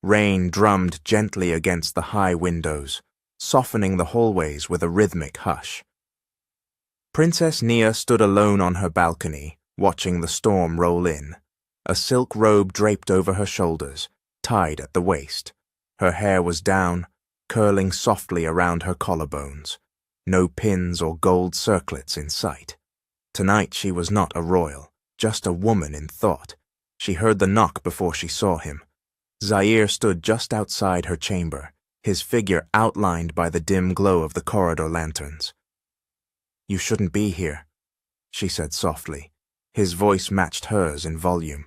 Rain drummed gently against the high windows, softening the hallways with a rhythmic hush. Princess Nia stood alone on her balcony, watching the storm roll in. A silk robe draped over her shoulders, tied at the waist. Her hair was down, curling softly around her collarbones. No pins or gold circlets in sight. Tonight she was not a royal, just a woman in thought. She heard the knock before she saw him. Zaire stood just outside her chamber, his figure outlined by the dim glow of the corridor lanterns. You shouldn't be here, she said softly. His voice matched hers in volume.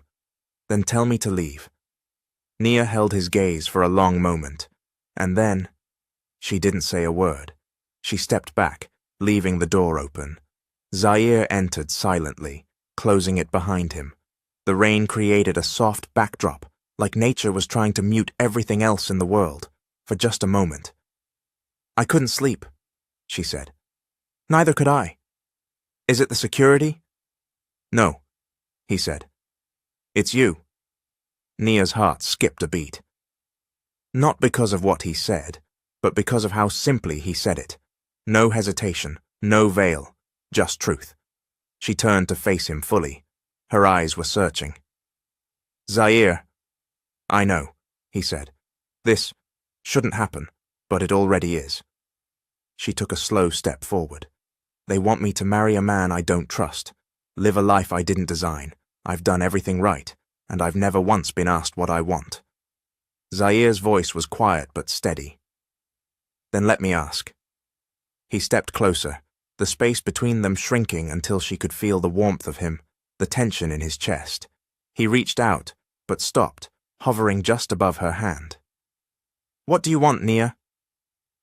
Then tell me to leave. Nia held his gaze for a long moment, and then, she didn't say a word. She stepped back, leaving the door open. Zaire entered silently, closing it behind him. The rain created a soft backdrop, like nature was trying to mute everything else in the world, for just a moment. I couldn't sleep, she said. Neither could I. Is it the security? No, he said. It's you. Nia's heart skipped a beat. Not because of what he said, but because of how simply he said it. No hesitation, no veil, just truth. She turned to face him fully. Her eyes were searching. Zaire, I know, he said. This shouldn't happen, but it already is. She took a slow step forward. They want me to marry a man I don't trust, live a life I didn't design. I've done everything right, and I've never once been asked what I want. Zaire's voice was quiet but steady. Then let me ask. He stepped closer, the space between them shrinking until she could feel the warmth of him, the tension in his chest. He reached out, but stopped, hovering just above her hand. What do you want, Nia?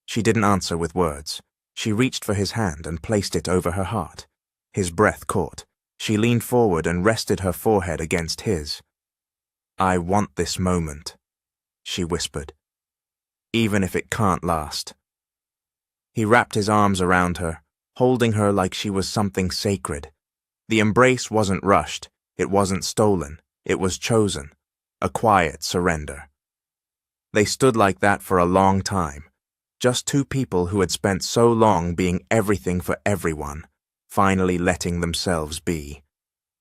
She didn't answer with words. She reached for his hand and placed it over her heart. His breath caught. She leaned forward and rested her forehead against his. I want this moment, she whispered, even if it can't last. He wrapped his arms around her, holding her like she was something sacred. The embrace wasn't rushed, it wasn't stolen, it was chosen, a quiet surrender. They stood like that for a long time, just two people who had spent so long being everything for everyone, finally letting themselves be.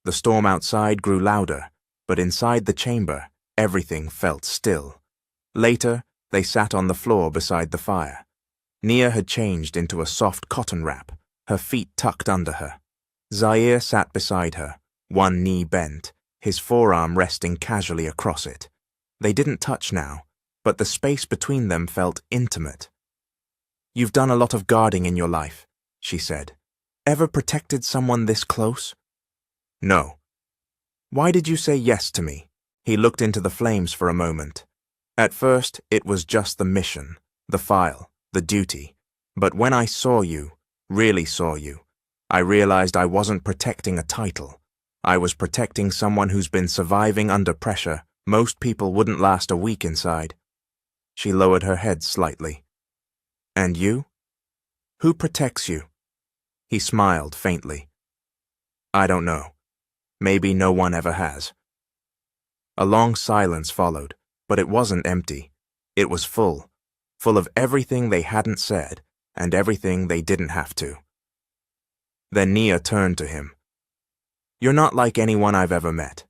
The storm outside grew louder, but inside the chamber, everything felt still. Later, they sat on the floor beside the fire. Nia had changed into a soft cotton wrap, her feet tucked under her. Zaire sat beside her, one knee bent, his forearm resting casually across it. They didn't touch now, but the space between them felt intimate. You've done a lot of guarding in your life, she said. Ever protected someone this close? No. Why did you say yes to me? He looked into the flames for a moment. At first, it was just the mission, the file, the duty. But when I saw you, really saw you, I realized I wasn't protecting a title. I was protecting someone who's been surviving under pressure. Most people wouldn't last a week inside. She lowered her head slightly. And you? Who protects you? He smiled faintly. I don't know. Maybe no one ever has. A long silence followed, but it wasn't empty. It was full of everything they hadn't said and everything they didn't have to. Then Nia turned to him. You're not like anyone I've ever met.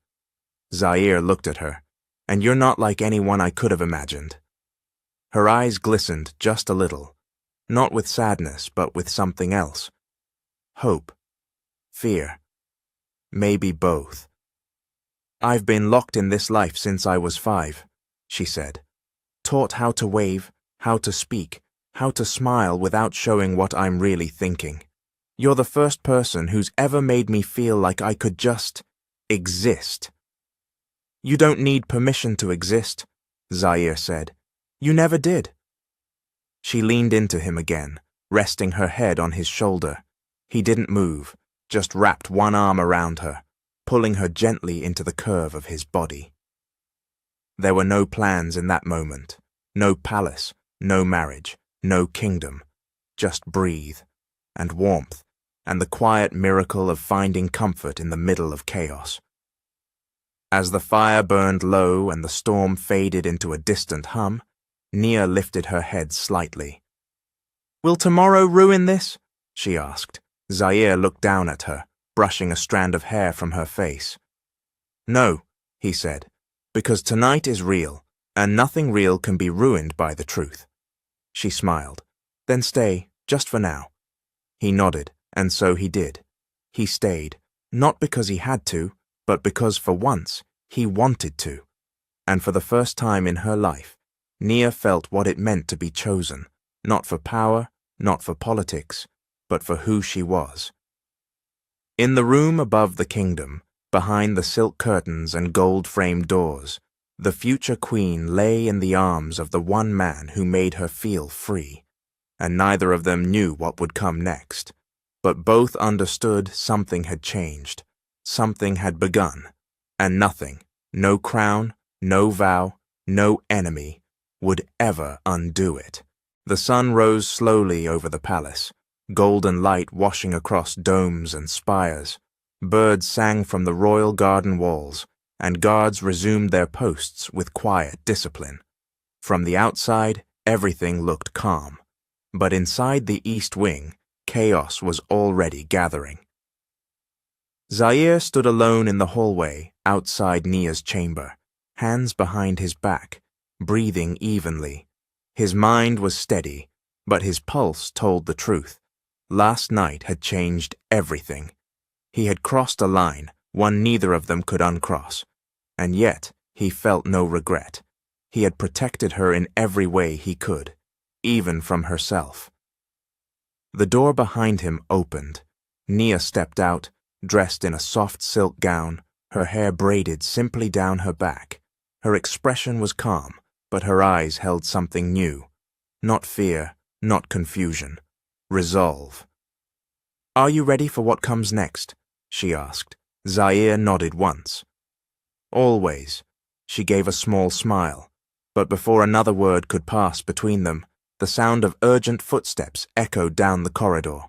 Zaire looked at her. And you're not like anyone I could have imagined. Her eyes glistened just a little, not with sadness, but with something else. Hope. Fear. Maybe both. I've been locked in this life since I was 5, she said. Taught how to wave, how to speak, how to smile without showing what I'm really thinking. You're the first person who's ever made me feel like I could just exist. You don't need permission to exist, Zaire said. You never did. She leaned into him again, resting her head on his shoulder. He didn't move, just wrapped one arm around her, pulling her gently into the curve of his body. There were no plans in that moment, no palace, no marriage, no kingdom, just breathe, and warmth, and the quiet miracle of finding comfort in the middle of chaos. As the fire burned low and the storm faded into a distant hum, Nia lifted her head slightly. Will tomorrow ruin this? She asked. Zaire looked down at her, brushing a strand of hair from her face. No, he said, because tonight is real, and nothing real can be ruined by the truth. She smiled. Then stay, just for now. He nodded, and so he did. He stayed, not because he had to, but because for once he wanted to. And for the first time in her life, Nia felt what it meant to be chosen, not for power, not for politics, but for who she was. In the room above the kingdom, behind the silk curtains and gold-framed doors, the future queen lay in the arms of the one man who made her feel free, and neither of them knew what would come next, but both understood something had changed, something had begun, and nothing, no crown, no vow, no enemy, would ever undo it. The sun rose slowly over the palace, golden light washing across domes and spires. Birds sang from the royal garden walls, and guards resumed their posts with quiet discipline. From the outside, everything looked calm, but inside the east wing, chaos was already gathering. Zaire stood alone in the hallway outside Nia's chamber, hands behind his back, breathing evenly. His mind was steady, but his pulse told the truth. Last night had changed everything. He had crossed a line, one neither of them could uncross, and yet he felt no regret. He had protected her in every way he could, even from herself. The door behind him opened. Nia stepped out, dressed in a soft silk gown, her hair braided simply down her back. Her expression was calm, but her eyes held something new. Not fear, not confusion. Resolve. Are you ready for what comes next? She asked. Zaire nodded once. Always. She gave a small smile, but before another word could pass between them, the sound of urgent footsteps echoed down the corridor.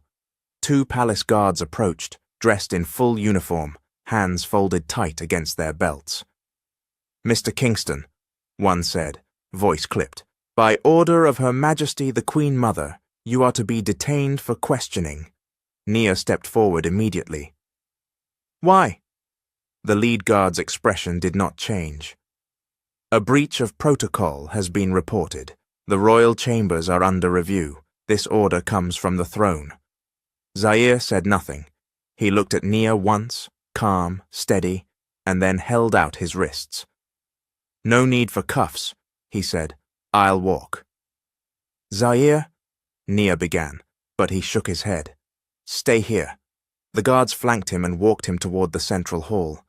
2 palace guards approached, dressed in full uniform, hands folded tight against their belts. Mr. Kingston, one said, voice clipped, by order of Her Majesty the Queen Mother, you are to be detained for questioning. Nia stepped forward immediately. Why? The lead guard's expression did not change. A breach of protocol has been reported. The royal chambers are under review. This order comes from the throne. Zaire said nothing. He looked at Nia once, calm, steady, and then held out his wrists. No need for cuffs, he said. I'll walk. Zaire, Nia began, but he shook his head. Stay here. The guards flanked him and walked him toward the central hall.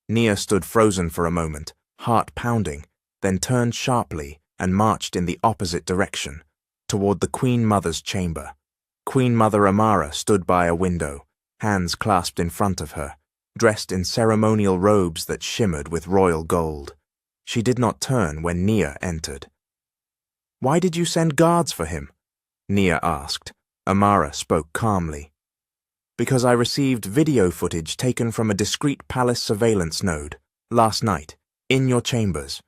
Nia stood frozen for a moment, heart pounding, then turned sharply and marched in the opposite direction, toward the Queen Mother's chamber. Queen Mother Amara stood by a window, hands clasped in front of her, dressed in ceremonial robes that shimmered with royal gold. She did not turn when Nia entered. Why did you send guards for him? Nia asked. Amara spoke calmly. Because I received video footage taken from a discreet palace surveillance node, last night, in your chambers.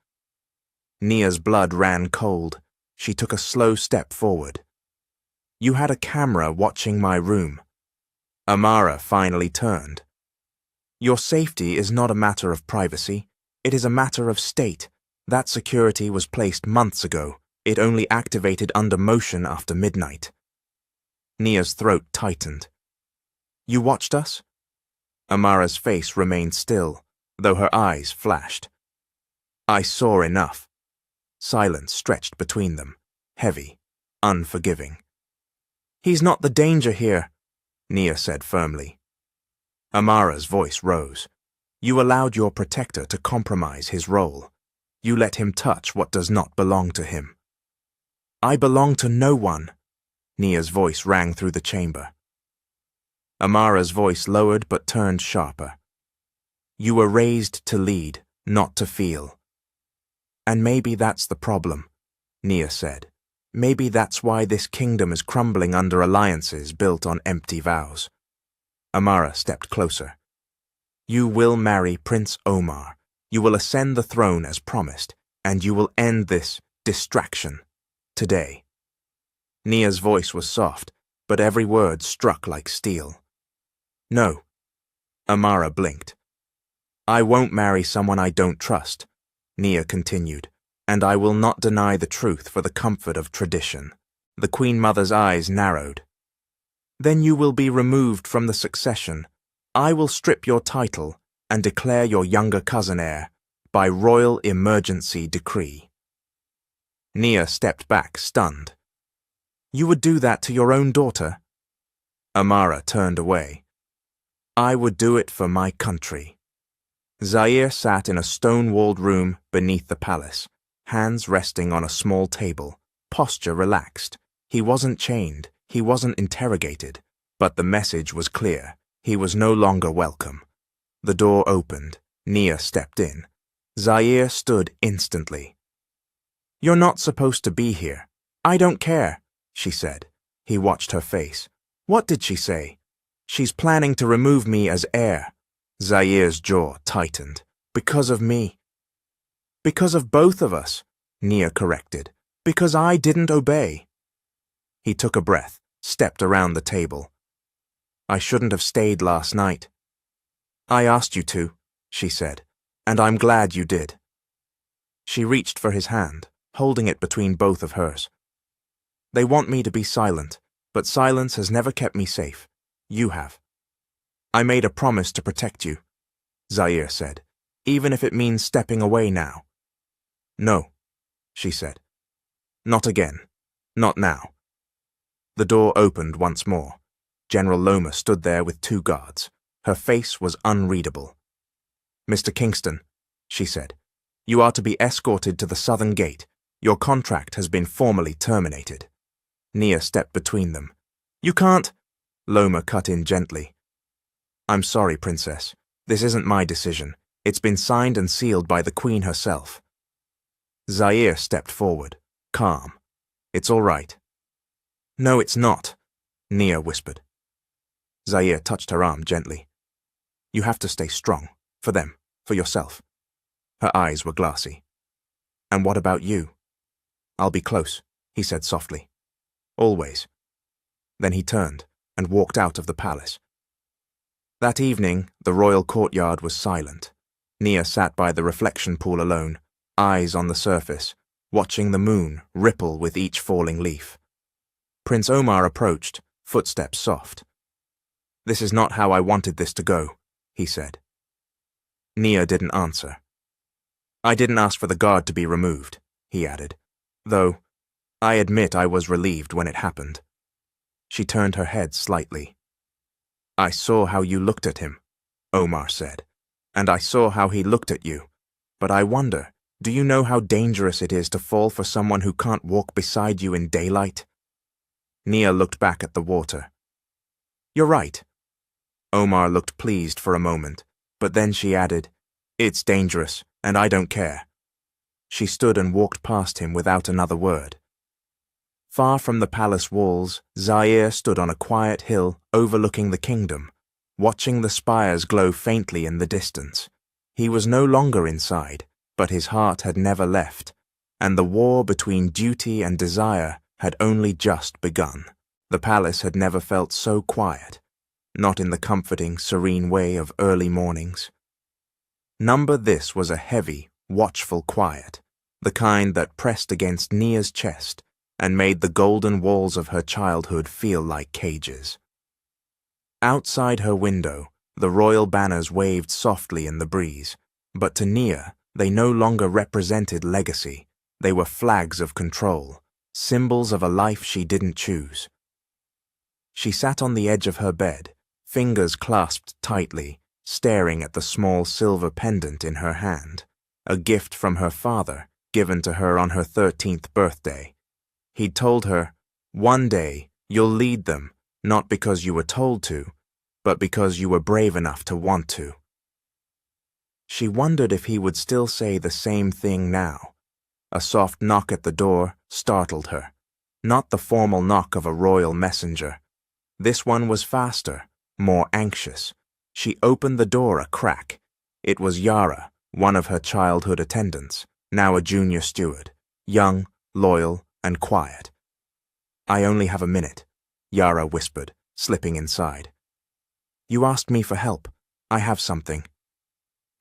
Nia's blood ran cold. She took a slow step forward. You had a camera watching my room. Amara finally turned. Your safety is not a matter of privacy. It is a matter of state. That security was placed months ago. It only activated under motion after midnight. Nia's throat tightened. You watched us? Amara's face remained still, though her eyes flashed. I saw enough. Silence stretched between them, heavy, unforgiving. He's not the danger here, Nia said firmly. Amara's voice rose. You allowed your protector to compromise his role. You let him touch what does not belong to him. I belong to no one, Nia's voice rang through the chamber. Amara's voice lowered but turned sharper. You were raised to lead, not to feel. And maybe that's the problem, Nia said. Maybe that's why this kingdom is crumbling under alliances built on empty vows. Amara stepped closer. You will marry Prince Omar. You will ascend the throne as promised, and you will end this distraction today. Nia's voice was soft, but every word struck like steel. No. Amara blinked. I won't marry someone I don't trust, Nia continued, and I will not deny the truth for the comfort of tradition. The Queen Mother's eyes narrowed. Then you will be removed from the succession. I will strip your title and declare your younger cousin heir by royal emergency decree. Nia stepped back, stunned. You would do that to your own daughter? Amara turned away. I would do it for my country. Zaire sat in a stone-walled room beneath the palace, hands resting on a small table, posture relaxed. He wasn't chained, he wasn't interrogated, but the message was clear. He was no longer welcome. The door opened. Nia stepped in. Zaire stood instantly. You're not supposed to be here. I don't care, she said. He watched her face. What did she say? She's planning to remove me as heir. Zaire's jaw tightened. Because of me. Because of both of us, Nia corrected. Because I didn't obey. He took a breath, stepped around the table. I shouldn't have stayed last night. I asked you to, she said, and I'm glad you did. She reached for his hand, holding it between both of hers. They want me to be silent, but silence has never kept me safe. You have. I made a promise to protect you, Zaire said, even if it means stepping away now. No, she said. Not again. Not now. The door opened once more. General Loma stood there with 2 guards. Her face was unreadable. Mr. Kingston, she said, you are to be escorted to the southern gate. Your contract has been formally terminated. Nia stepped between them. You can't. Loma cut in gently. I'm sorry, Princess. This isn't my decision. It's been signed and sealed by the Queen herself. Zaire stepped forward, calm. It's all right. No, it's not, Nia whispered. Zaire touched her arm gently. You have to stay strong, for them, for yourself. Her eyes were glassy. And what about you? I'll be close, he said softly. Always. Then he turned and walked out of the palace. That evening, the royal courtyard was silent. Nia sat by the reflection pool alone, eyes on the surface, watching the moon ripple with each falling leaf. Prince Omar approached, footsteps soft. This is not how I wanted this to go, he said. Nia didn't answer. I didn't ask for the guard to be removed, he added, though I admit I was relieved when it happened. She turned her head slightly. I saw how you looked at him, Omar said, and I saw how he looked at you. But I wonder, do you know how dangerous it is to fall for someone who can't walk beside you in daylight? Nia looked back at the water. You're right. Omar looked pleased for a moment, but then she added, It's dangerous, and I don't care. She stood and walked past him without another word. Far from the palace walls, Zaire stood on a quiet hill overlooking the kingdom, watching the spires glow faintly in the distance. He was no longer inside, but his heart had never left, and the war between duty and desire had only just begun. The palace had never felt so quiet. not in the comforting, serene way of early mornings. Number this was a heavy, watchful quiet, the kind that pressed against Nia's chest and made the golden walls of her childhood feel like cages. Outside her window, the royal banners waved softly in the breeze, but to Nia, they no longer represented legacy. They were flags of control, symbols of a life she didn't choose. She sat on the edge of her bed, fingers clasped tightly, staring at the small silver pendant in her hand, a gift from her father, given to her on her 13th birthday. He'd told her, "One day, you'll lead them, not because you were told to, but because you were brave enough to want to." She wondered if he would still say the same thing now. A soft knock at the door startled her. Not the formal knock of a royal messenger. This one was faster, more anxious. She opened the door a crack. It was Yara, one of her childhood attendants, now a junior steward, young, loyal, and quiet. "I only have a minute," Yara whispered, slipping inside. "You asked me for help. I have something."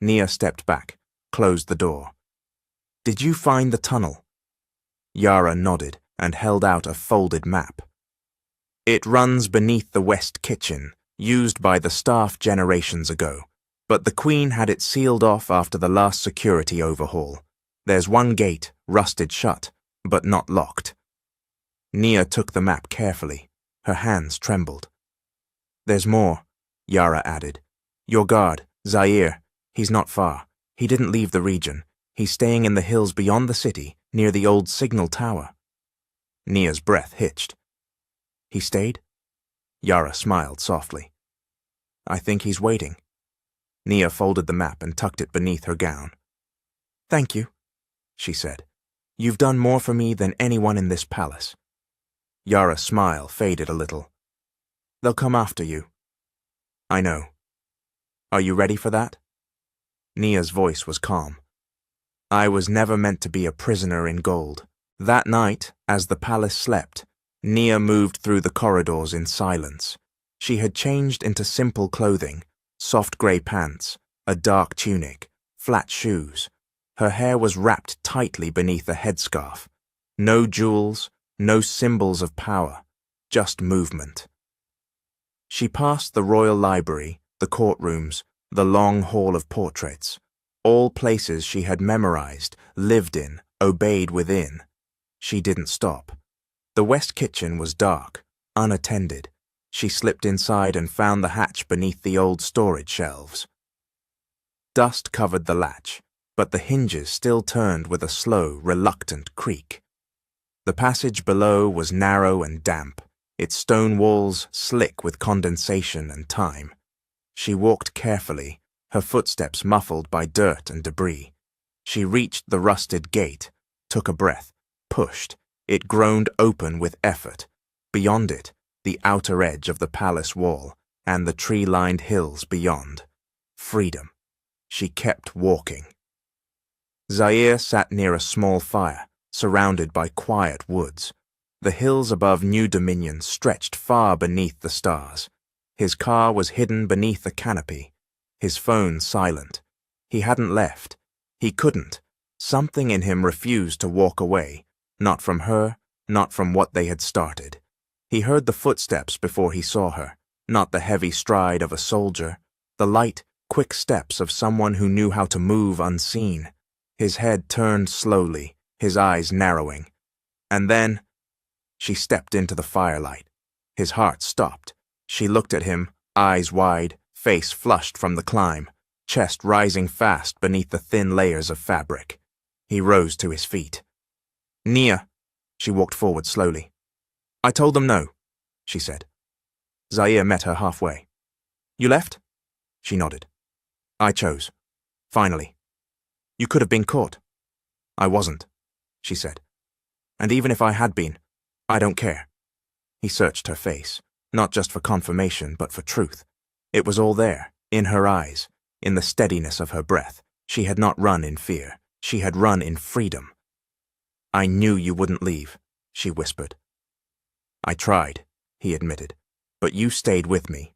Nia stepped back, closed the door. "Did you find the tunnel?" Yara nodded and held out a folded map. "It runs beneath the West Kitchen, used by the staff generations ago, but the Queen had it sealed off after the last security overhaul. There's one gate, rusted shut, but not locked." Nia took the map carefully. Her hands trembled. "There's more," Yara added. "Your guard, Zaire, he's not far. He didn't leave the region. He's staying in the hills beyond the city, near the old signal tower." Nia's breath hitched. "He stayed?" Yara smiled softly. "I think he's waiting." Nia folded the map and tucked it beneath her gown. "Thank you," she said. "You've done more for me than anyone in this palace." Yara's smile faded a little. "They'll come after you." "I know. Are you ready for that?" Nia's voice was calm. "I was never meant to be a prisoner in gold." That night, as the palace slept, Nia moved through the corridors in silence. She had changed into simple clothing, soft grey pants, a dark tunic, flat shoes. Her hair was wrapped tightly beneath a headscarf. No jewels, no symbols of power, just movement. She passed the royal library, the courtrooms, the long hall of portraits, all places she had memorized, lived in, obeyed within. She didn't stop. The West Kitchen was dark, unattended. She slipped inside and found the hatch beneath the old storage shelves. Dust covered the latch, but the hinges still turned with a slow, reluctant creak. The passage below was narrow and damp, its stone walls slick with condensation and time. She walked carefully, her footsteps muffled by dirt and debris. She reached the rusted gate, took a breath, pushed. It groaned open with effort. Beyond it, the outer edge of the palace wall and the tree-lined hills beyond. Freedom. She kept walking. Zaire sat near a small fire, surrounded by quiet woods. The hills above New Dominion stretched far beneath the stars. His car was hidden beneath a canopy, his phone silent. He hadn't left. He couldn't. Something in him refused to walk away, not from her, not from what they had started. He heard the footsteps before he saw her, not the heavy stride of a soldier, the light, quick steps of someone who knew how to move unseen. His head turned slowly, his eyes narrowing. And then she stepped into the firelight. His heart stopped. She looked at him, eyes wide, face flushed from the climb, chest rising fast beneath the thin layers of fabric. He rose to his feet. "Nia," she walked forward slowly. "I told them no," she said. Zaire met her halfway. "You left?" She nodded. "I chose. Finally. You could have been caught." "I wasn't," she said. "And even if I had been, I don't care." He searched her face, not just for confirmation, but for truth. It was all there, in her eyes, in the steadiness of her breath. She had not run in fear. She had run in freedom. "I knew you wouldn't leave," she whispered. "I tried," he admitted, "but you stayed with me."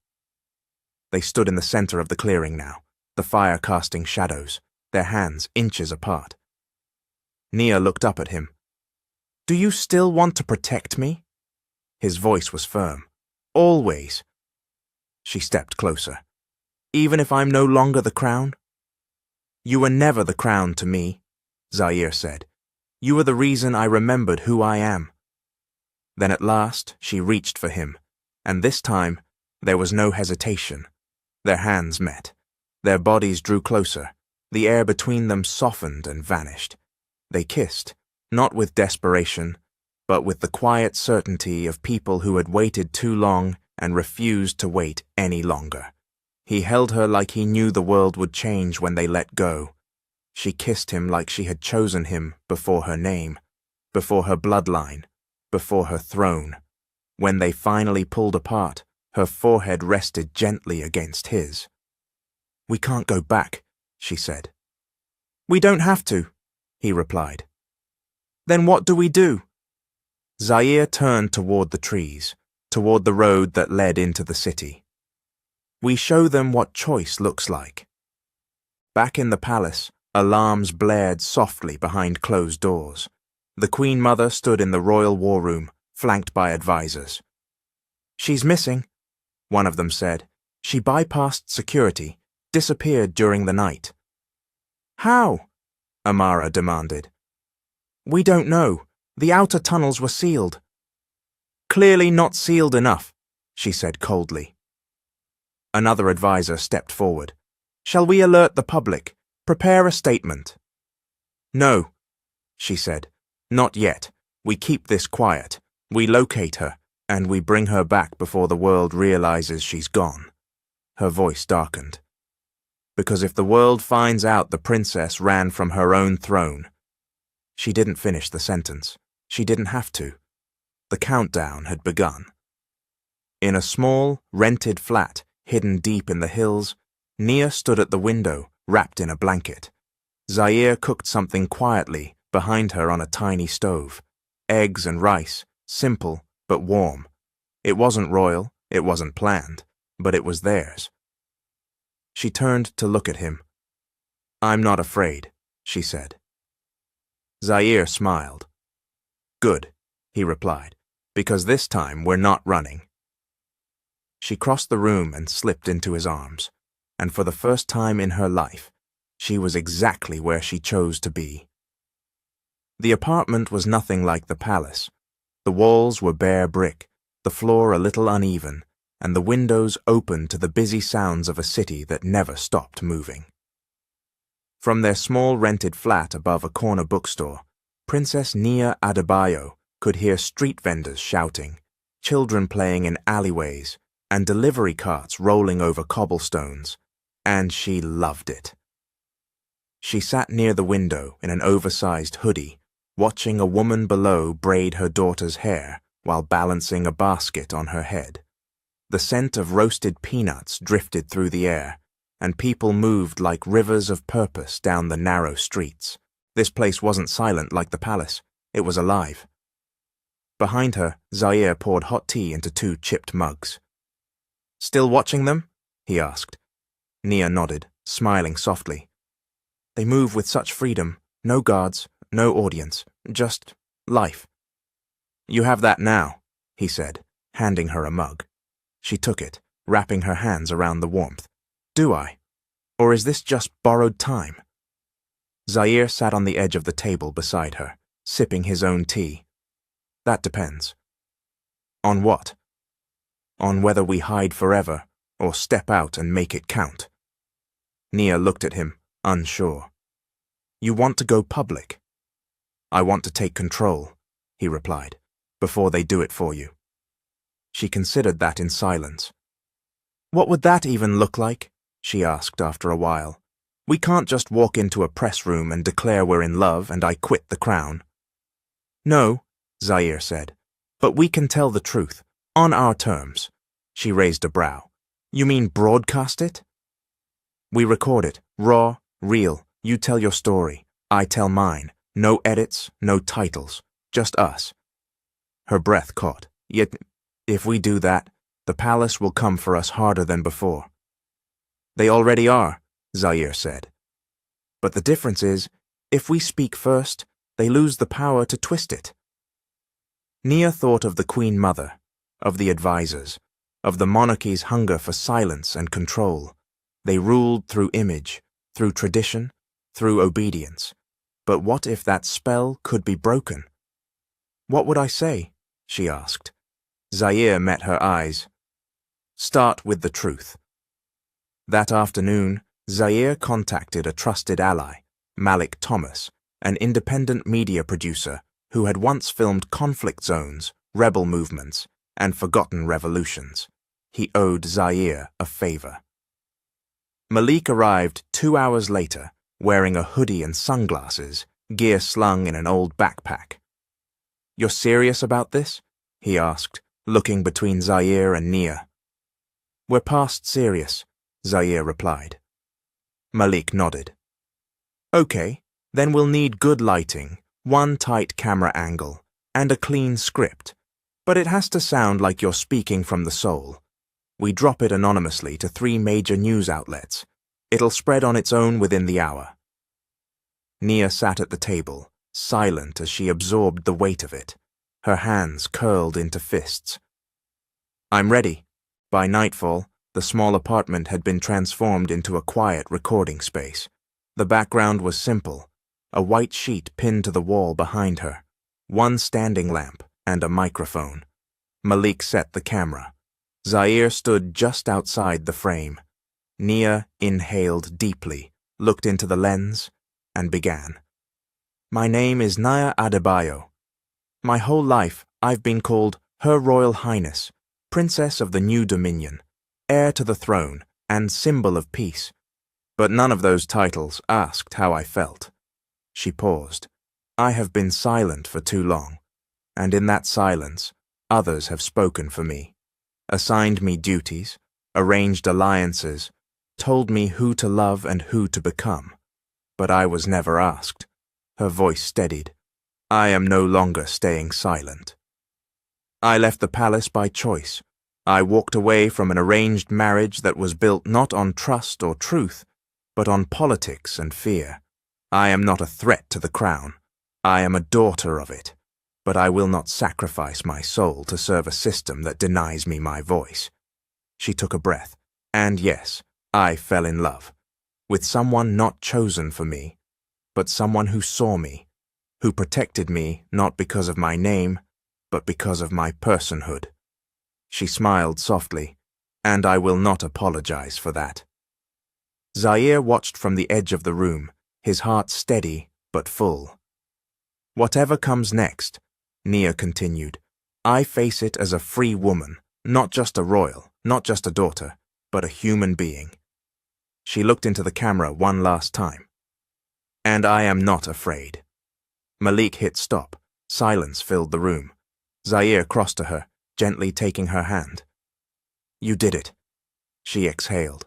They stood in the center of the clearing now, the fire casting shadows, their hands inches apart. Nia looked up at him. "Do you still want to protect me?" His voice was firm. "Always." She stepped closer. "Even if I'm no longer the crown?" "You were never the crown to me," Zaire said. "You were the reason I remembered who I am." Then at last she reached for him, and this time there was no hesitation. Their hands met. Their bodies drew closer. The air between them softened and vanished. They kissed, not with desperation, but with the quiet certainty of people who had waited too long and refused to wait any longer. He held her like he knew the world would change when they let go. She kissed him like she had chosen him before her name, before her bloodline, before her throne. When they finally pulled apart, her forehead rested gently against his. "We can't go back," she said. "We don't have to," he replied. "Then what do we do?" Zaire turned toward the trees, toward the road that led into the city. "We show them what choice looks like." Back in the palace, alarms blared softly behind closed doors. The Queen Mother stood in the royal war room, flanked by advisors. "She's missing," one of them said. "She bypassed security, disappeared during the night." "How?" Amara demanded. "We don't know. The outer tunnels were sealed." "Clearly not sealed enough," she said coldly. Another advisor stepped forward. "Shall we alert the public? Prepare a statement." "No," she said. "Not yet. We keep this quiet. We locate her, and we bring her back before the world realizes she's gone." Her voice darkened. "Because if the world finds out the princess ran from her own throne—" She didn't finish the sentence. She didn't have to. The countdown had begun. In a small, rented flat, hidden deep in the hills, Nia stood at the window, wrapped in a blanket. Zaire cooked something quietly behind her on a tiny stove. Eggs and rice, simple but warm. It wasn't royal, it wasn't planned, but it was theirs. She turned to look at him. "I'm not afraid," she said. Zaire smiled. "Good," he replied, "because this time we're not running." She crossed the room and slipped into his arms, and for the first time in her life, she was exactly where she chose to be. The apartment was nothing like the palace. The walls were bare brick, the floor a little uneven, and the windows open to the busy sounds of a city that never stopped moving. From their small rented flat above a corner bookstore, Princess Nia Adebayo could hear street vendors shouting, children playing in alleyways, and delivery carts rolling over cobblestones, and she loved it. She sat near the window in an oversized hoodie, watching a woman below braid her daughter's hair while balancing a basket on her head. The scent of roasted peanuts drifted through the air, and people moved like rivers of purpose down the narrow streets. This place wasn't silent like the palace. It was alive. Behind her, Zaire poured hot tea into 2 chipped mugs. "Still watching them?" he asked. Nia nodded, smiling softly. "They move with such freedom. No guards, no audience, just life." "You have that now," he said, handing her a mug. She took it, wrapping her hands around the warmth. "Do I? Or is this just borrowed time?" Zaire sat on the edge of the table beside her, sipping his own tea. "That depends." "On what?" "On whether we hide forever or step out and make it count." Nia looked at him, unsure. "You want to go public?" "I want to take control," he replied, "before they do it for you." She considered that in silence. "What would that even look like?" she asked after a while. "We can't just walk into a press room and declare we're in love and I quit the crown." "No," Zaire said, "but we can tell the truth, on our terms." She raised a brow. "You mean broadcast it?" "We record it, raw, real. You tell your story, I tell mine. No edits, no titles, just us." Her breath caught. "Yet, if we do that, the palace will come for us harder than before." They already are, Zaire said. But the difference is, if we speak first, they lose the power to twist it. Nia thought of the Queen Mother, of the advisors, of the monarchy's hunger for silence and control. They ruled through image, through tradition, through obedience. But what if that spell could be broken? What would I say? She asked. Zaire met her eyes. Start with the truth. That afternoon, Zaire contacted a trusted ally, Malik Thomas, an independent media producer who had once filmed conflict zones, rebel movements, and forgotten revolutions. He owed Zaire a favor. Malik arrived 2 hours later, wearing a hoodie and sunglasses, gear slung in an old backpack. You're serious about this? He asked, looking between Zaire and Nia. We're past serious, Zaire replied. Malik nodded. Okay, then we'll need good lighting, one tight camera angle, and a clean script. But it has to sound like you're speaking from the soul. We drop it anonymously to 3 major news outlets. It'll spread on its own within the hour. Nia sat at the table, silent as she absorbed the weight of it, her hands curled into fists. I'm ready. By nightfall, the small apartment had been transformed into a quiet recording space. The background was simple, a white sheet pinned to the wall behind her, one standing lamp, and a microphone. Malik set the camera. Zaire stood just outside the frame. Nia inhaled deeply, looked into the lens, and began. My name is Naya Adebayo. My whole life I've been called Her Royal Highness, Princess of the New Dominion, heir to the throne, and symbol of peace. But none of those titles asked how I felt. She paused. I have been silent for too long, and in that silence, others have spoken for me, assigned me duties, arranged alliances, told me who to love and who to become. But I was never asked. Her voice steadied. I am no longer staying silent. I left the palace by choice. I walked away from an arranged marriage that was built not on trust or truth, but on politics and fear. I am not a threat to the crown. I am a daughter of it. But I will not sacrifice my soul to serve a system that denies me my voice. She took a breath, and yes, I fell in love, with someone not chosen for me, but someone who saw me, who protected me not because of my name, but because of my personhood. She smiled softly, and I will not apologize for that. Zaire watched from the edge of the room, his heart steady but full. Whatever comes next, Nia continued, I face it as a free woman, not just a royal, not just a daughter, but a human being. She looked into the camera one last time. And I am not afraid. Malik hit stop. Silence filled the room. Zaire crossed to her, gently taking her hand. You did it. She exhaled.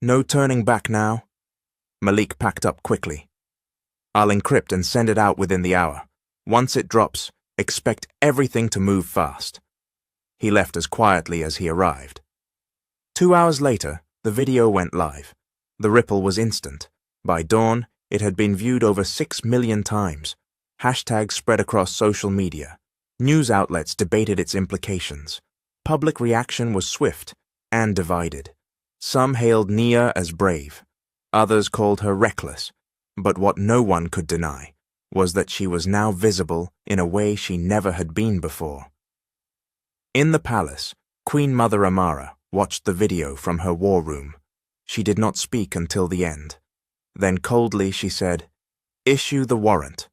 No turning back now? Malik packed up quickly. I'll encrypt and send it out within the hour. Once it drops, expect everything to move fast. He left as quietly as he arrived. 2 hours later, the video went live. The ripple was instant. By dawn, it had been viewed over 6 million times. Hashtags spread across social media. News outlets debated its implications. Public reaction was swift and divided. Some hailed Nia as brave. Others called her reckless. But what no one could deny was that she was now visible in a way she never had been before. In the palace, Queen Mother Amara watched the video from her war room. She did not speak until the end. Then coldly she said, Issue the warrant,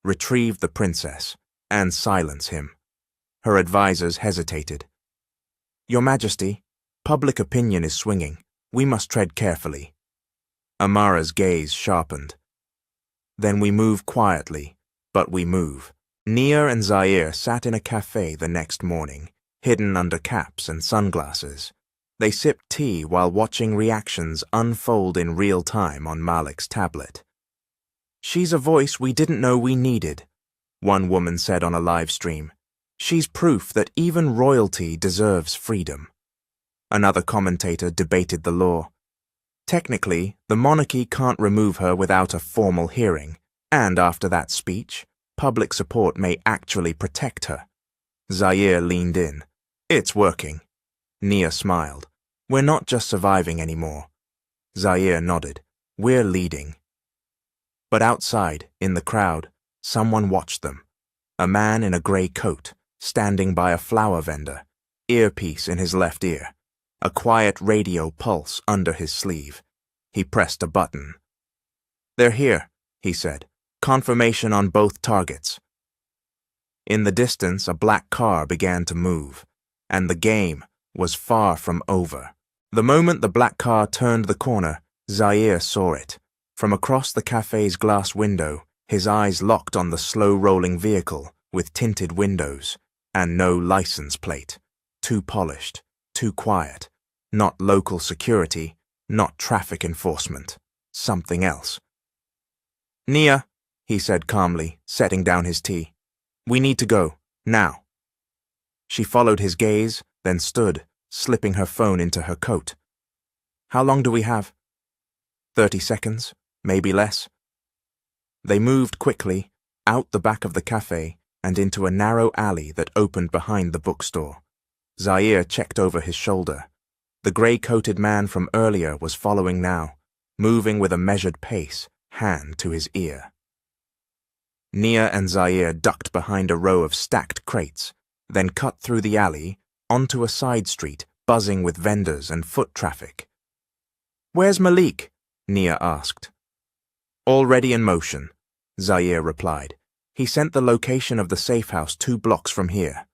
retrieve the princess, and silence him. Her advisors hesitated. Your Majesty, public opinion is swinging. We must tread carefully. Amara's gaze sharpened. Then we move quietly, but we move. Nia and Zaire sat in a cafe the next morning, hidden under caps and sunglasses. They sipped tea while watching reactions unfold in real time on Malik's tablet. She's a voice we didn't know we needed, one woman said on a live stream. She's proof that even royalty deserves freedom. Another commentator debated the law. Technically, the monarchy can't remove her without a formal hearing, and after that speech, public support may actually protect her. Zaire leaned in. It's working. Nia smiled. We're not just surviving anymore. Zaire nodded. We're leading. But outside, in the crowd, someone watched them. A man in a grey coat, standing by a flower vendor, earpiece in his left ear, a quiet radio pulse under his sleeve. He pressed a button. They're here, he said. Confirmation on both targets. In the distance, a black car began to move, and the game was far from over. The moment the black car turned the corner, Zaire saw it. From across the cafe's glass window, his eyes locked on the slow-rolling vehicle with tinted windows and no license plate. Too polished, too quiet. Not local security, not traffic enforcement. Something else. Nia, he said calmly, setting down his tea. We need to go, now. She followed his gaze, then stood, slipping her phone into her coat. How long do we have? 30 seconds, maybe less. They moved quickly, out the back of the cafe and into a narrow alley that opened behind the bookstore. Zaire checked over his shoulder. The grey-coated man from earlier was following now, moving with a measured pace, hand to his ear. Nia and Zaire ducked behind a row of stacked crates, then cut through the alley, onto a side street buzzing with vendors and foot traffic. Where's Malik? Nia asked. Already in motion, Zaire replied. He sent the location of the safe house 2 blocks from here.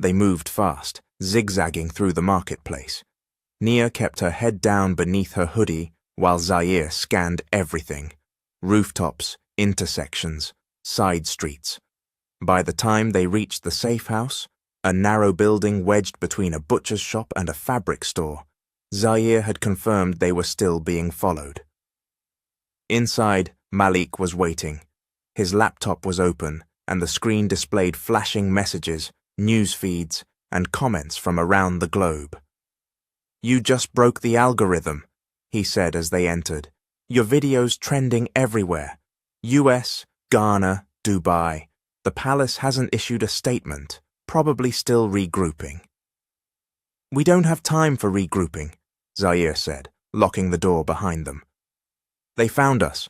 They moved fast, zigzagging through the marketplace. Nia kept her head down beneath her hoodie while Zaire scanned everything. Rooftops, intersections, side streets. By the time they reached the safe house, a narrow building wedged between a butcher's shop and a fabric store, Zaire had confirmed they were still being followed. Inside, Malik was waiting. His laptop was open, and the screen displayed flashing messages, news feeds, and comments from around the globe. You just broke the algorithm, he said as they entered. Your video's trending everywhere. US, Ghana, Dubai. The palace hasn't issued a statement, probably still regrouping. We don't have time for regrouping, Zaire said, locking the door behind them. They found us.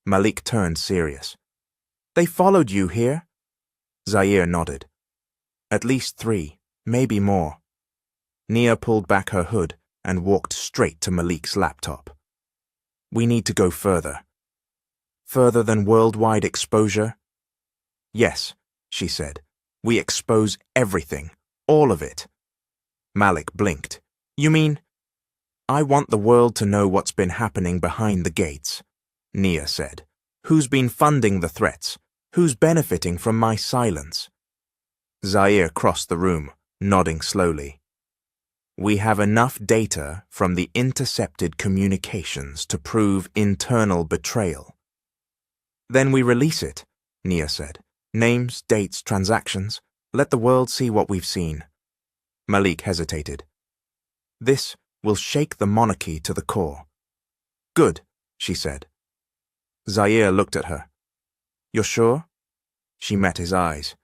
Malik turned serious. They followed you here? Zaire nodded. At least 3, maybe more. Nia pulled back her hood and walked straight to Malik's laptop. We need to go further. Further than worldwide exposure? Yes, she said. We expose everything, all of it. Malik blinked. You mean? I want the world to know what's been happening behind the gates, Nia said. Who's been funding the threats? Who's benefiting from my silence? Zaire crossed the room, nodding slowly. We have enough data from the intercepted communications to prove internal betrayal. Then we release it, Nia said. Names, dates, transactions. Let the world see what we've seen. Malik hesitated. This will shake the monarchy to the core. Good, she said. Zaire looked at her. You're sure? She met his eyes.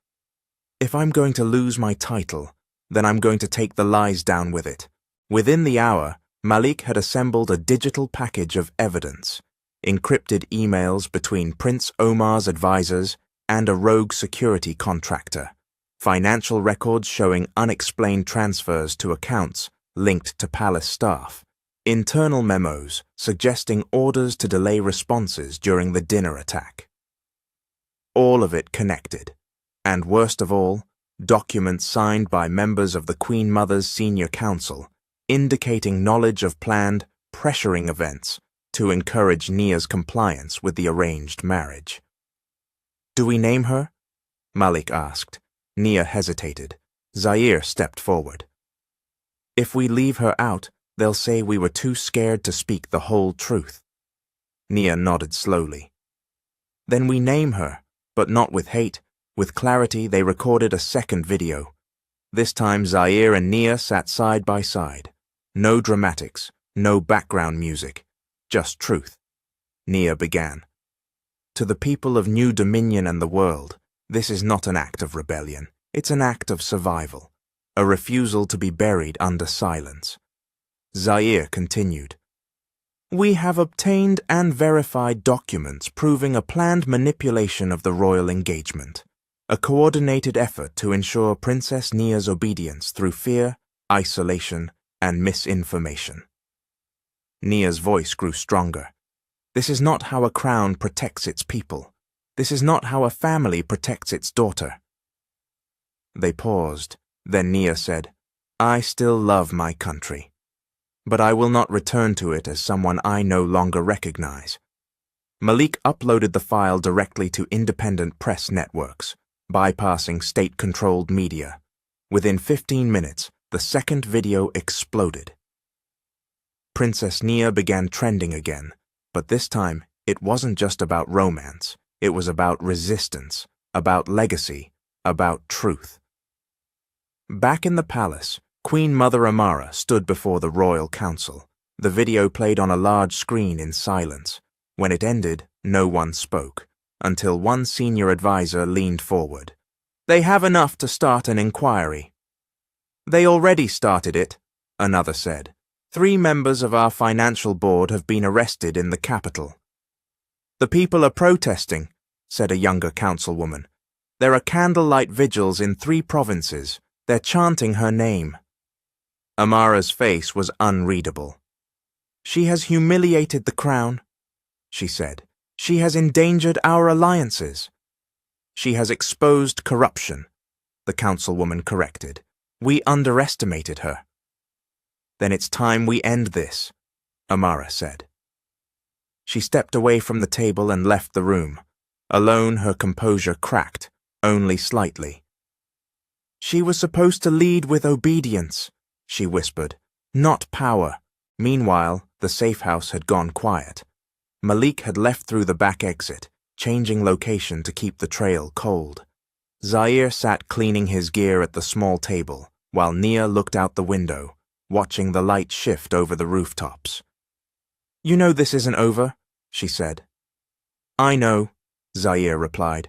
If I'm going to lose my title, then I'm going to take the lies down with it. Within the hour, Malik had assembled a digital package of evidence, encrypted emails between Prince Omar's advisors and a rogue security contractor, financial records showing unexplained transfers to accounts linked to palace staff, internal memos suggesting orders to delay responses during the dinner attack. All of it connected, and worst of all, documents signed by members of the Queen Mother's senior council indicating knowledge of planned, pressuring events to encourage Nia's compliance with the arranged marriage. Do we name her? Malik asked. Nia hesitated. Zaire stepped forward. If we leave her out, they'll say we were too scared to speak the whole truth. Nia nodded slowly. Then we name her, but not with hate. With clarity, they recorded a second video. This time Zaire and Nia sat side by side. No dramatics, No background music, just truth. Nia began. To the people of New Dominion and the world, this is not an act of rebellion. It's an act of survival, a refusal to be buried under silence. Zaire continued. We have obtained and verified documents proving a planned manipulation of the royal engagement, a coordinated effort to ensure Princess Nia's obedience through fear, isolation, and misinformation. Nia's voice grew stronger. This is not how a crown protects its people. This is not how a family protects its daughter. They paused. Then Nia said, I still love my country, but I will not return to it as someone I no longer recognize. Malik uploaded the file directly to independent press networks, bypassing state-controlled media. Within 15 minutes, the second video exploded. Princess Nia began trending again, but this time it wasn't just about romance. It was about resistance, about legacy, about truth. Back in the palace, Queen Mother Amara stood before the royal council. The video played on a large screen in silence. When it ended, no one spoke, until one senior advisor leaned forward. They have enough to start an inquiry. They already started it, another said. 3 members of our financial board have been arrested in the capital. The people are protesting, said a younger councilwoman. There are candlelight vigils in 3 provinces. They're chanting her name. Amara's face was unreadable. She has humiliated the crown, she said. She has endangered our alliances. She has exposed corruption, the councilwoman corrected. We underestimated her. Then it's time we end this, Amara said. She stepped away from the table and left the room. Alone, her composure cracked, only slightly. She was supposed to lead with obedience, she whispered, not power. Meanwhile, the safe house had gone quiet. Malik had left through the back exit, changing location to keep the trail cold. Zaire sat cleaning his gear at the small table, while Nia looked out the window, watching the light shift over the rooftops. You know this isn't over, she said. I know, Zaire replied.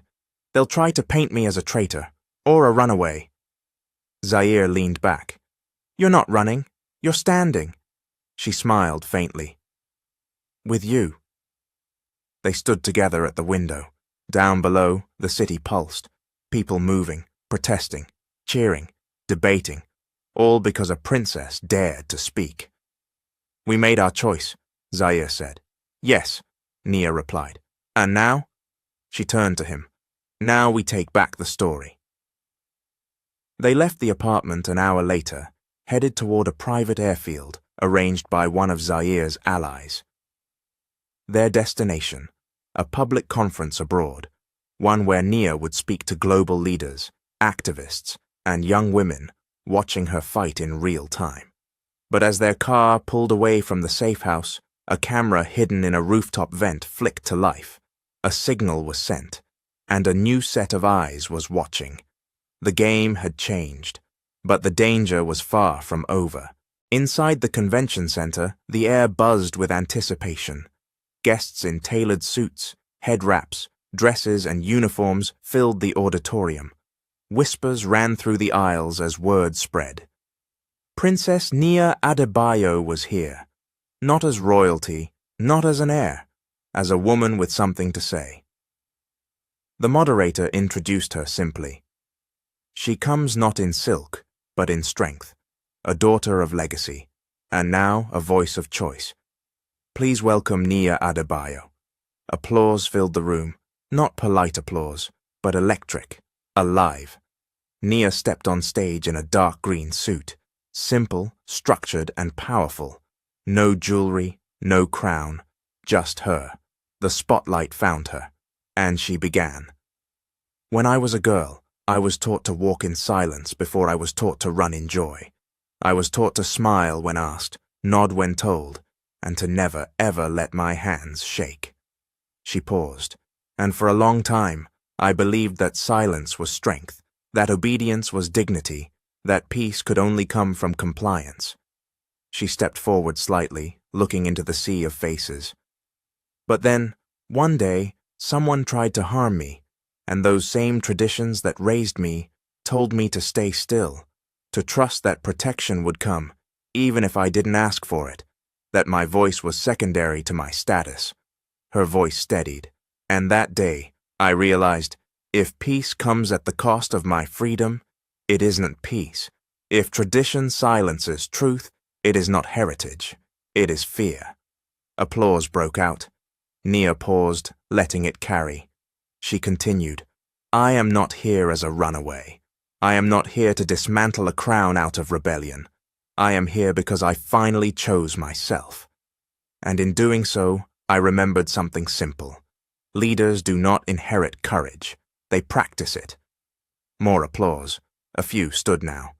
They'll try to paint me as a traitor, or a runaway. Zaire leaned back. You're not running, you're standing. She smiled faintly. With you. They stood together at the window. Down below, the city pulsed. People moving, protesting, cheering, debating, all because a princess dared to speak. We made our choice, Zaire said. Yes, Nia replied. And now? She turned to him. Now we take back the story. They left the apartment an hour later, headed toward a private airfield arranged by one of Zaire's allies. Their destination, a public conference abroad, one where Nia would speak to global leaders, activists, and young women watching her fight in real time. But as their car pulled away from the safe house, a camera hidden in a rooftop vent flicked to life. A signal was sent, and a new set of eyes was watching. The game had changed, but the danger was far from over. Inside the convention center, the air buzzed with anticipation. Guests in tailored suits, head wraps, dresses, and uniforms filled the auditorium. Whispers ran through the aisles as word spread. Princess Nia Adebayo was here, not as royalty, not as an heir, as a woman with something to say. The moderator introduced her simply. She comes not in silk, but in strength, a daughter of legacy, and now a voice of choice. Please welcome Nia Adebayo. Applause filled the room, not polite applause, but electric, alive. Nia stepped on stage in a dark green suit, simple, structured, and powerful. No jewelry, no crown, just her. The spotlight found her, and she began. When I was a girl, I was taught to walk in silence before I was taught to run in joy. I was taught to smile when asked, nod when told, and to never, ever let my hands shake. She paused, and for a long time, I believed that silence was strength, that obedience was dignity, that peace could only come from compliance. She stepped forward slightly, looking into the sea of faces. But then, one day, someone tried to harm me, and those same traditions that raised me told me to stay still, to trust that protection would come, even if I didn't ask for it, that my voice was secondary to my status. Her voice steadied, and that day, I realized, if peace comes at the cost of my freedom, it isn't peace. If tradition silences truth, it is not heritage, it is fear. Applause broke out. Nia paused, letting it carry. She continued, I am not here as a runaway. I am not here to dismantle a crown out of rebellion. I am here because I finally chose myself. And in doing so, I remembered something simple. Leaders do not inherit courage. They practice it. More applause. A few stood now.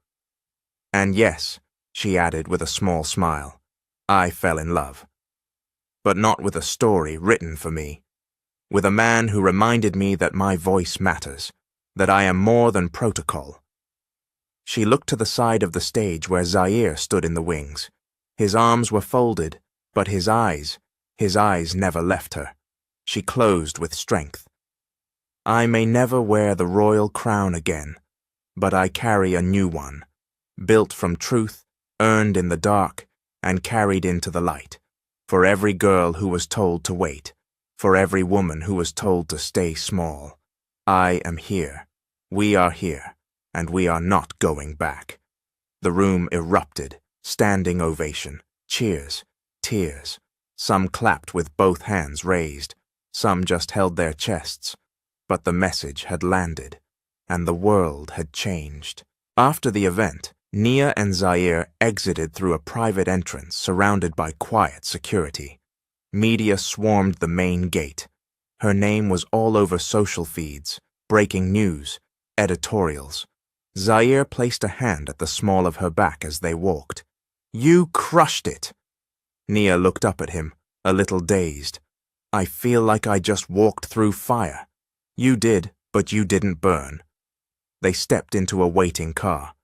And yes, she added with a small smile, I fell in love. But not with a story written for me. With a man who reminded me that my voice matters, that I am more than protocol. She looked to the side of the stage where Zaire stood in the wings. His arms were folded, but his eyes never left her. She closed with strength. I may never wear the royal crown again, but I carry a new one, built from truth, earned in the dark, and carried into the light, for every girl who was told to wait, for every woman who was told to stay small. I am here. We are here, and we are not going back. The room erupted, standing ovation, cheers, tears. Some clapped with both hands raised, some just held their chests. But the message had landed, and the world had changed. After the event, Nia and Zaire exited through a private entrance surrounded by quiet security. Media swarmed the main gate. Her name was all over social feeds, breaking news, editorials. Zaire placed a hand at the small of her back as they walked. You crushed it! Nia looked up at him, a little dazed. I feel like I just walked through fire. You did, but you didn't burn. They stepped into a waiting car.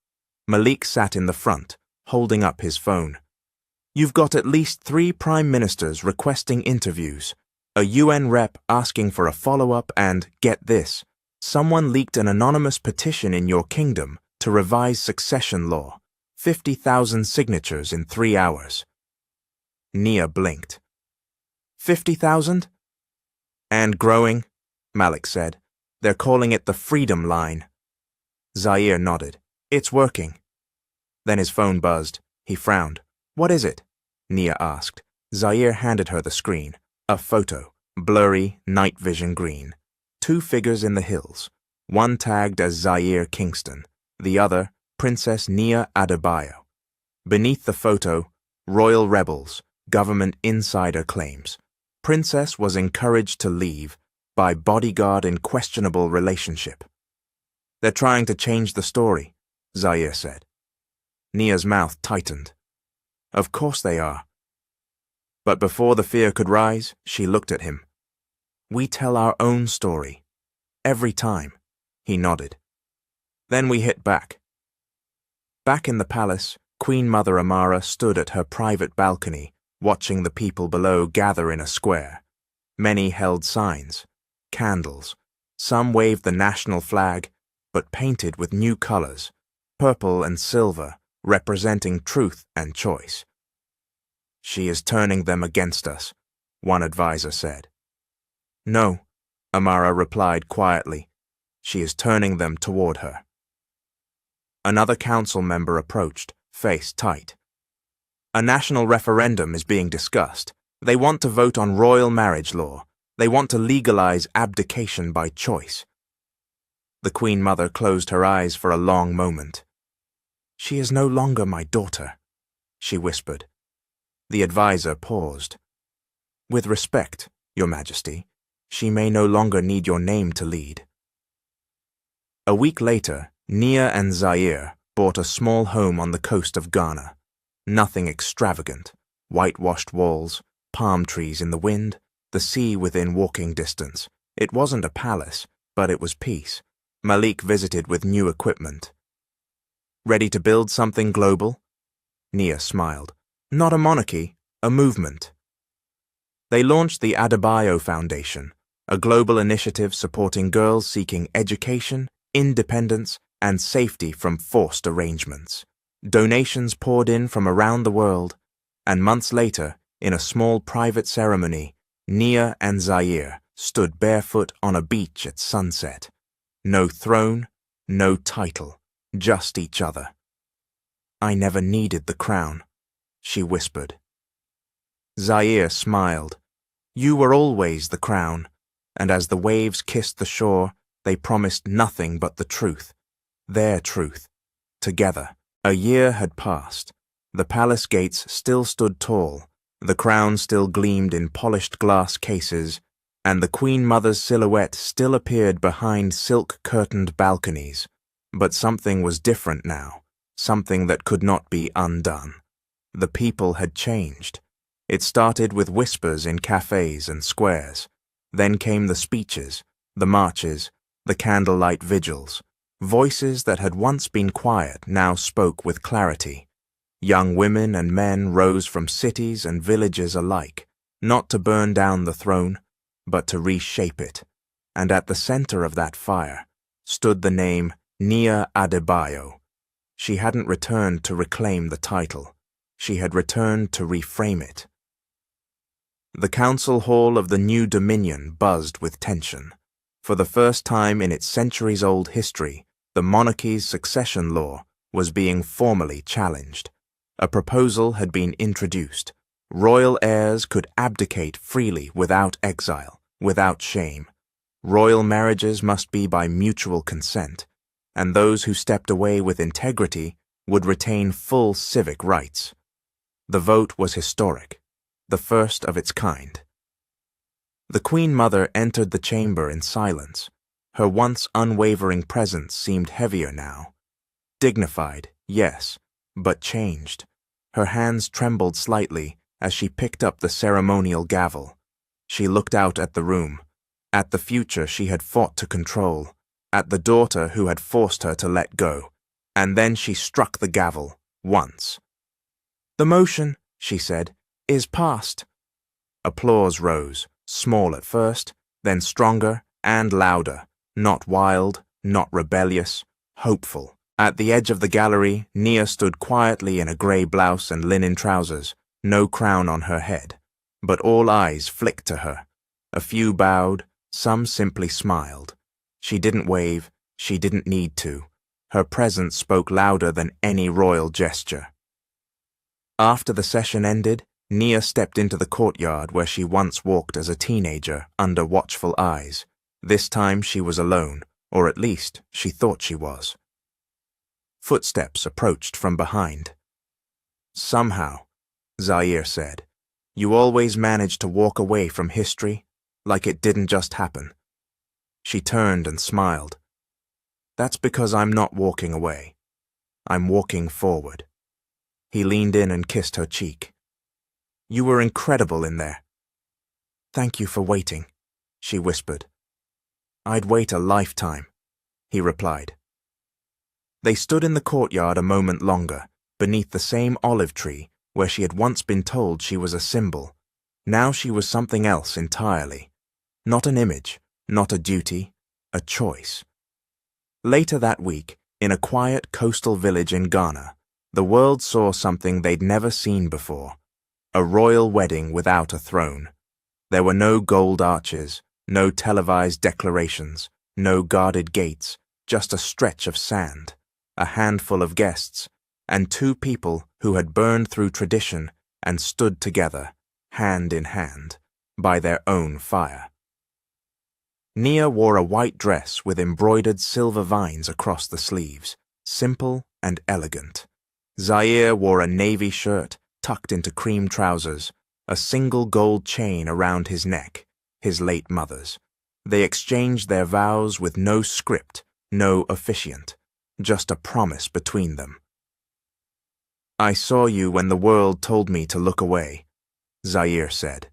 Malik sat in the front, holding up his phone. You've got at least 3 prime ministers requesting interviews, a UN rep asking for a follow-up, and, get this, someone leaked an anonymous petition in your kingdom to revise succession law. 50,000 signatures in 3 hours. Nia blinked. 50,000? And growing, Malik said. They're calling it the Freedom Line. Zaire nodded. It's working. Then his phone buzzed. He frowned. What is it? Nia asked. Zaire handed her the screen. A photo, blurry, night vision green. 2 figures in the hills. One tagged as Zaire Kingston, the other Princess Nia Adebayo. Beneath the photo, royal rebels, government insider claims. Princess was encouraged to leave by bodyguard in questionable relationship. They're trying to change the story, Zaire said. Nia's mouth tightened. Of course they are. But before the fear could rise, she looked at him. We tell our own story. Every time. He nodded. Then we hit back. Back in the palace, Queen Mother Amara stood at her private balcony, watching the people below gather in a square. Many held signs, candles. Some waved the national flag, but painted with new colors, purple and silver, representing truth and choice. She is turning them against us, one advisor said. No, Amara replied quietly. She is turning them toward her. Another council member approached, face tight. A national referendum is being discussed. They want to vote on royal marriage law. They want to legalize abdication by choice. The Queen Mother closed her eyes for a long moment. She is no longer my daughter, she whispered. The advisor paused. With respect, Your Majesty, she may no longer need your name to lead. A week later, Nia and Zaire bought a small home on the coast of Ghana. Nothing extravagant. Whitewashed walls, palm trees in the wind, the sea within walking distance. It wasn't a palace, but it was peace. Malik visited with new equipment. Ready to build something global? Nia smiled. Not a monarchy, a movement. They launched the Adebayo Foundation, a global initiative supporting girls seeking education, independence, and safety from forced arrangements. Donations poured in from around the world, and months later, in a small private ceremony, Nia and Zaire stood barefoot on a beach at sunset. No throne, no title, just each other. "I never needed the crown," she whispered. Zaire smiled. "You were always the crown," and as the waves kissed the shore, they promised nothing but the truth, their truth, together. A year had passed. The palace gates still stood tall, the crown still gleamed in polished glass cases, and the Queen Mother's silhouette still appeared behind silk-curtained balconies. But something was different now, something that could not be undone. The people had changed. It started with whispers in cafes and squares. Then came the speeches, the marches, the candlelight vigils. Voices that had once been quiet now spoke with clarity. Young women and men rose from cities and villages alike, not to burn down the throne, but to reshape it. And at the center of that fire stood the name Nia Adebayo. She hadn't returned to reclaim the title. She had returned to reframe it. The council hall of the new dominion buzzed with tension. For the first time in its centuries-old history, the monarchy's succession law was being formally challenged. A proposal had been introduced. Royal heirs could abdicate freely without exile, without shame. Royal marriages must be by mutual consent, and those who stepped away with integrity would retain full civic rights. The vote was historic, the first of its kind. The Queen Mother entered the chamber in silence. Her once unwavering presence seemed heavier now. Dignified, yes, but changed. Her hands trembled slightly as she picked up the ceremonial gavel. She looked out at the room, at the future she had fought to control, at the daughter who had forced her to let go, and then she struck the gavel, once. "The motion," she said, "is passed." Applause rose, small at first, then stronger and louder, not wild, not rebellious, hopeful. At the edge of the gallery, Nia stood quietly in a grey blouse and linen trousers, no crown on her head. But all eyes flicked to her. A few bowed, some simply smiled. She didn't wave, she didn't need to. Her presence spoke louder than any royal gesture. After the session ended, Nia stepped into the courtyard where she once walked as a teenager under watchful eyes. This time she was alone, or at least she thought she was. Footsteps approached from behind. "Somehow," Zaire said, "you always manage to walk away from history, like it didn't just happen." She turned and smiled. "That's because I'm not walking away. I'm walking forward." He leaned in and kissed her cheek. "You were incredible in there." "Thank you for waiting," she whispered. "I'd wait a lifetime," he replied. They stood in the courtyard a moment longer, beneath the same olive tree where she had once been told she was a symbol. Now she was something else entirely. Not an image, not a duty, a choice. Later that week, in a quiet coastal village in Ghana, the world saw something they'd never seen before. A royal wedding without a throne. There were no gold arches, no televised declarations, no guarded gates, just a stretch of sand, a handful of guests, and two people who had burned through tradition and stood together, hand in hand, by their own fire. Nia wore a white dress with embroidered silver vines across the sleeves, simple and elegant. Zaire wore a navy shirt tucked into cream trousers, a single gold chain around his neck, his late mother's. They exchanged their vows with no script, no officiant, just a promise between them. "I saw you when the world told me to look away," Zaire said,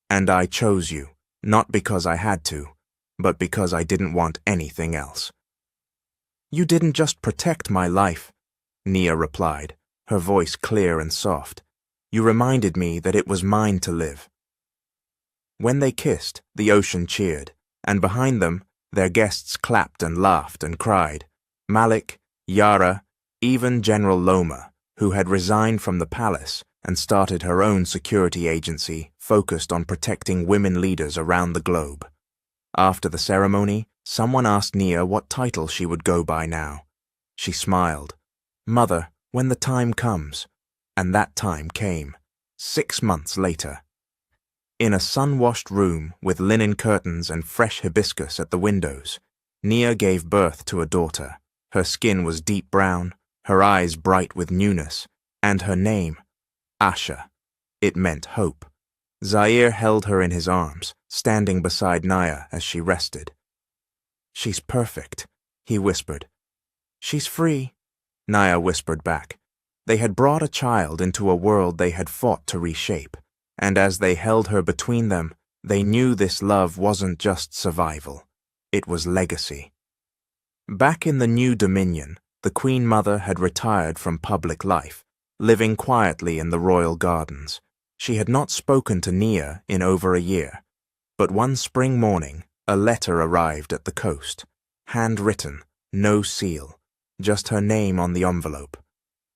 "and I chose you, not because I had to, but because I didn't want anything else." "You didn't just protect my life," Nia replied, her voice clear and soft. You reminded me that it was mine to live." When they kissed, the ocean cheered, and behind them, their guests clapped and laughed and cried. Malik, Yara, even General Loma, who had resigned from the palace and started her own security agency focused on protecting women leaders around the globe. After the ceremony, someone asked Nia what title she would go by now. She smiled. "Mother, when the time comes." And that time came, 6 months later. In a sun-washed room with linen curtains and fresh hibiscus at the windows, Nia gave birth to a daughter. Her skin was deep brown, her eyes bright with newness, and her name, Asha. It meant hope. Zaire held her in his arms, standing beside Nia as she rested. "She's perfect," he whispered. "She's free," Nia whispered back. They had brought a child into a world they had fought to reshape, and as they held her between them, they knew this love wasn't just survival. It was legacy. Back in the new dominion, the Queen Mother had retired from public life, living quietly in the royal gardens. She had not spoken to Nia in over a year, but one spring morning, a letter arrived at the coast. Handwritten, no seal, just her name on the envelope.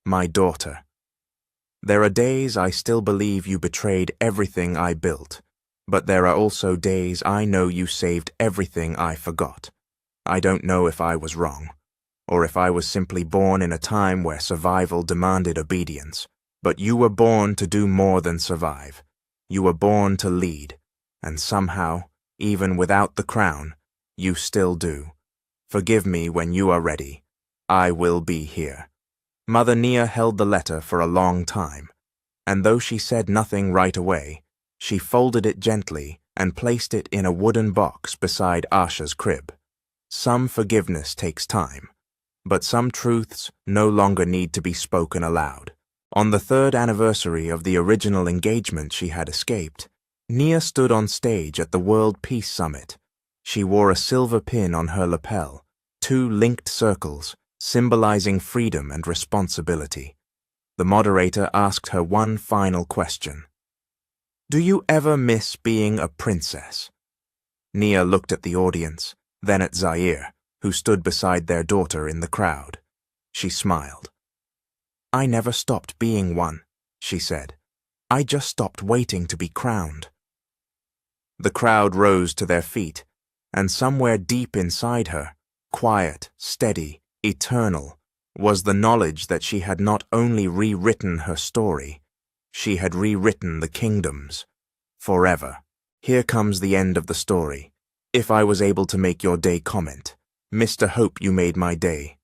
"My daughter. There are days I still believe you betrayed everything I built, but there are also days I know you saved everything I forgot. I don't know if I was wrong, or if I was simply born in a time where survival demanded obedience, but you were born to do more than survive. You were born to lead, and somehow, even without the crown, you still do. Forgive me when you are ready. I will be here." Mother Nia held the letter for a long time, and though she said nothing right away, she folded it gently and placed it in a wooden box beside Asha's crib. Some forgiveness takes time, but some truths no longer need to be spoken aloud. On the 3rd anniversary of the original engagement she had escaped, Nia stood on stage at the World Peace Summit. She wore a silver pin on her lapel, 2 linked circles, symbolizing freedom and responsibility. The moderator asked her one final question. "Do you ever miss being a princess?" Nia looked at the audience, then at Zaire, who stood beside their daughter in the crowd. She smiled. "I never stopped being one," she said. "I just stopped waiting to be crowned." The crowd rose to their feet, and somewhere deep inside her, quiet, steady, eternal, was the knowledge that she had not only rewritten her story, she had rewritten the kingdoms. Forever. Here comes the end of the story. If I was able to make your day comment, Mr. Hope, you made my day.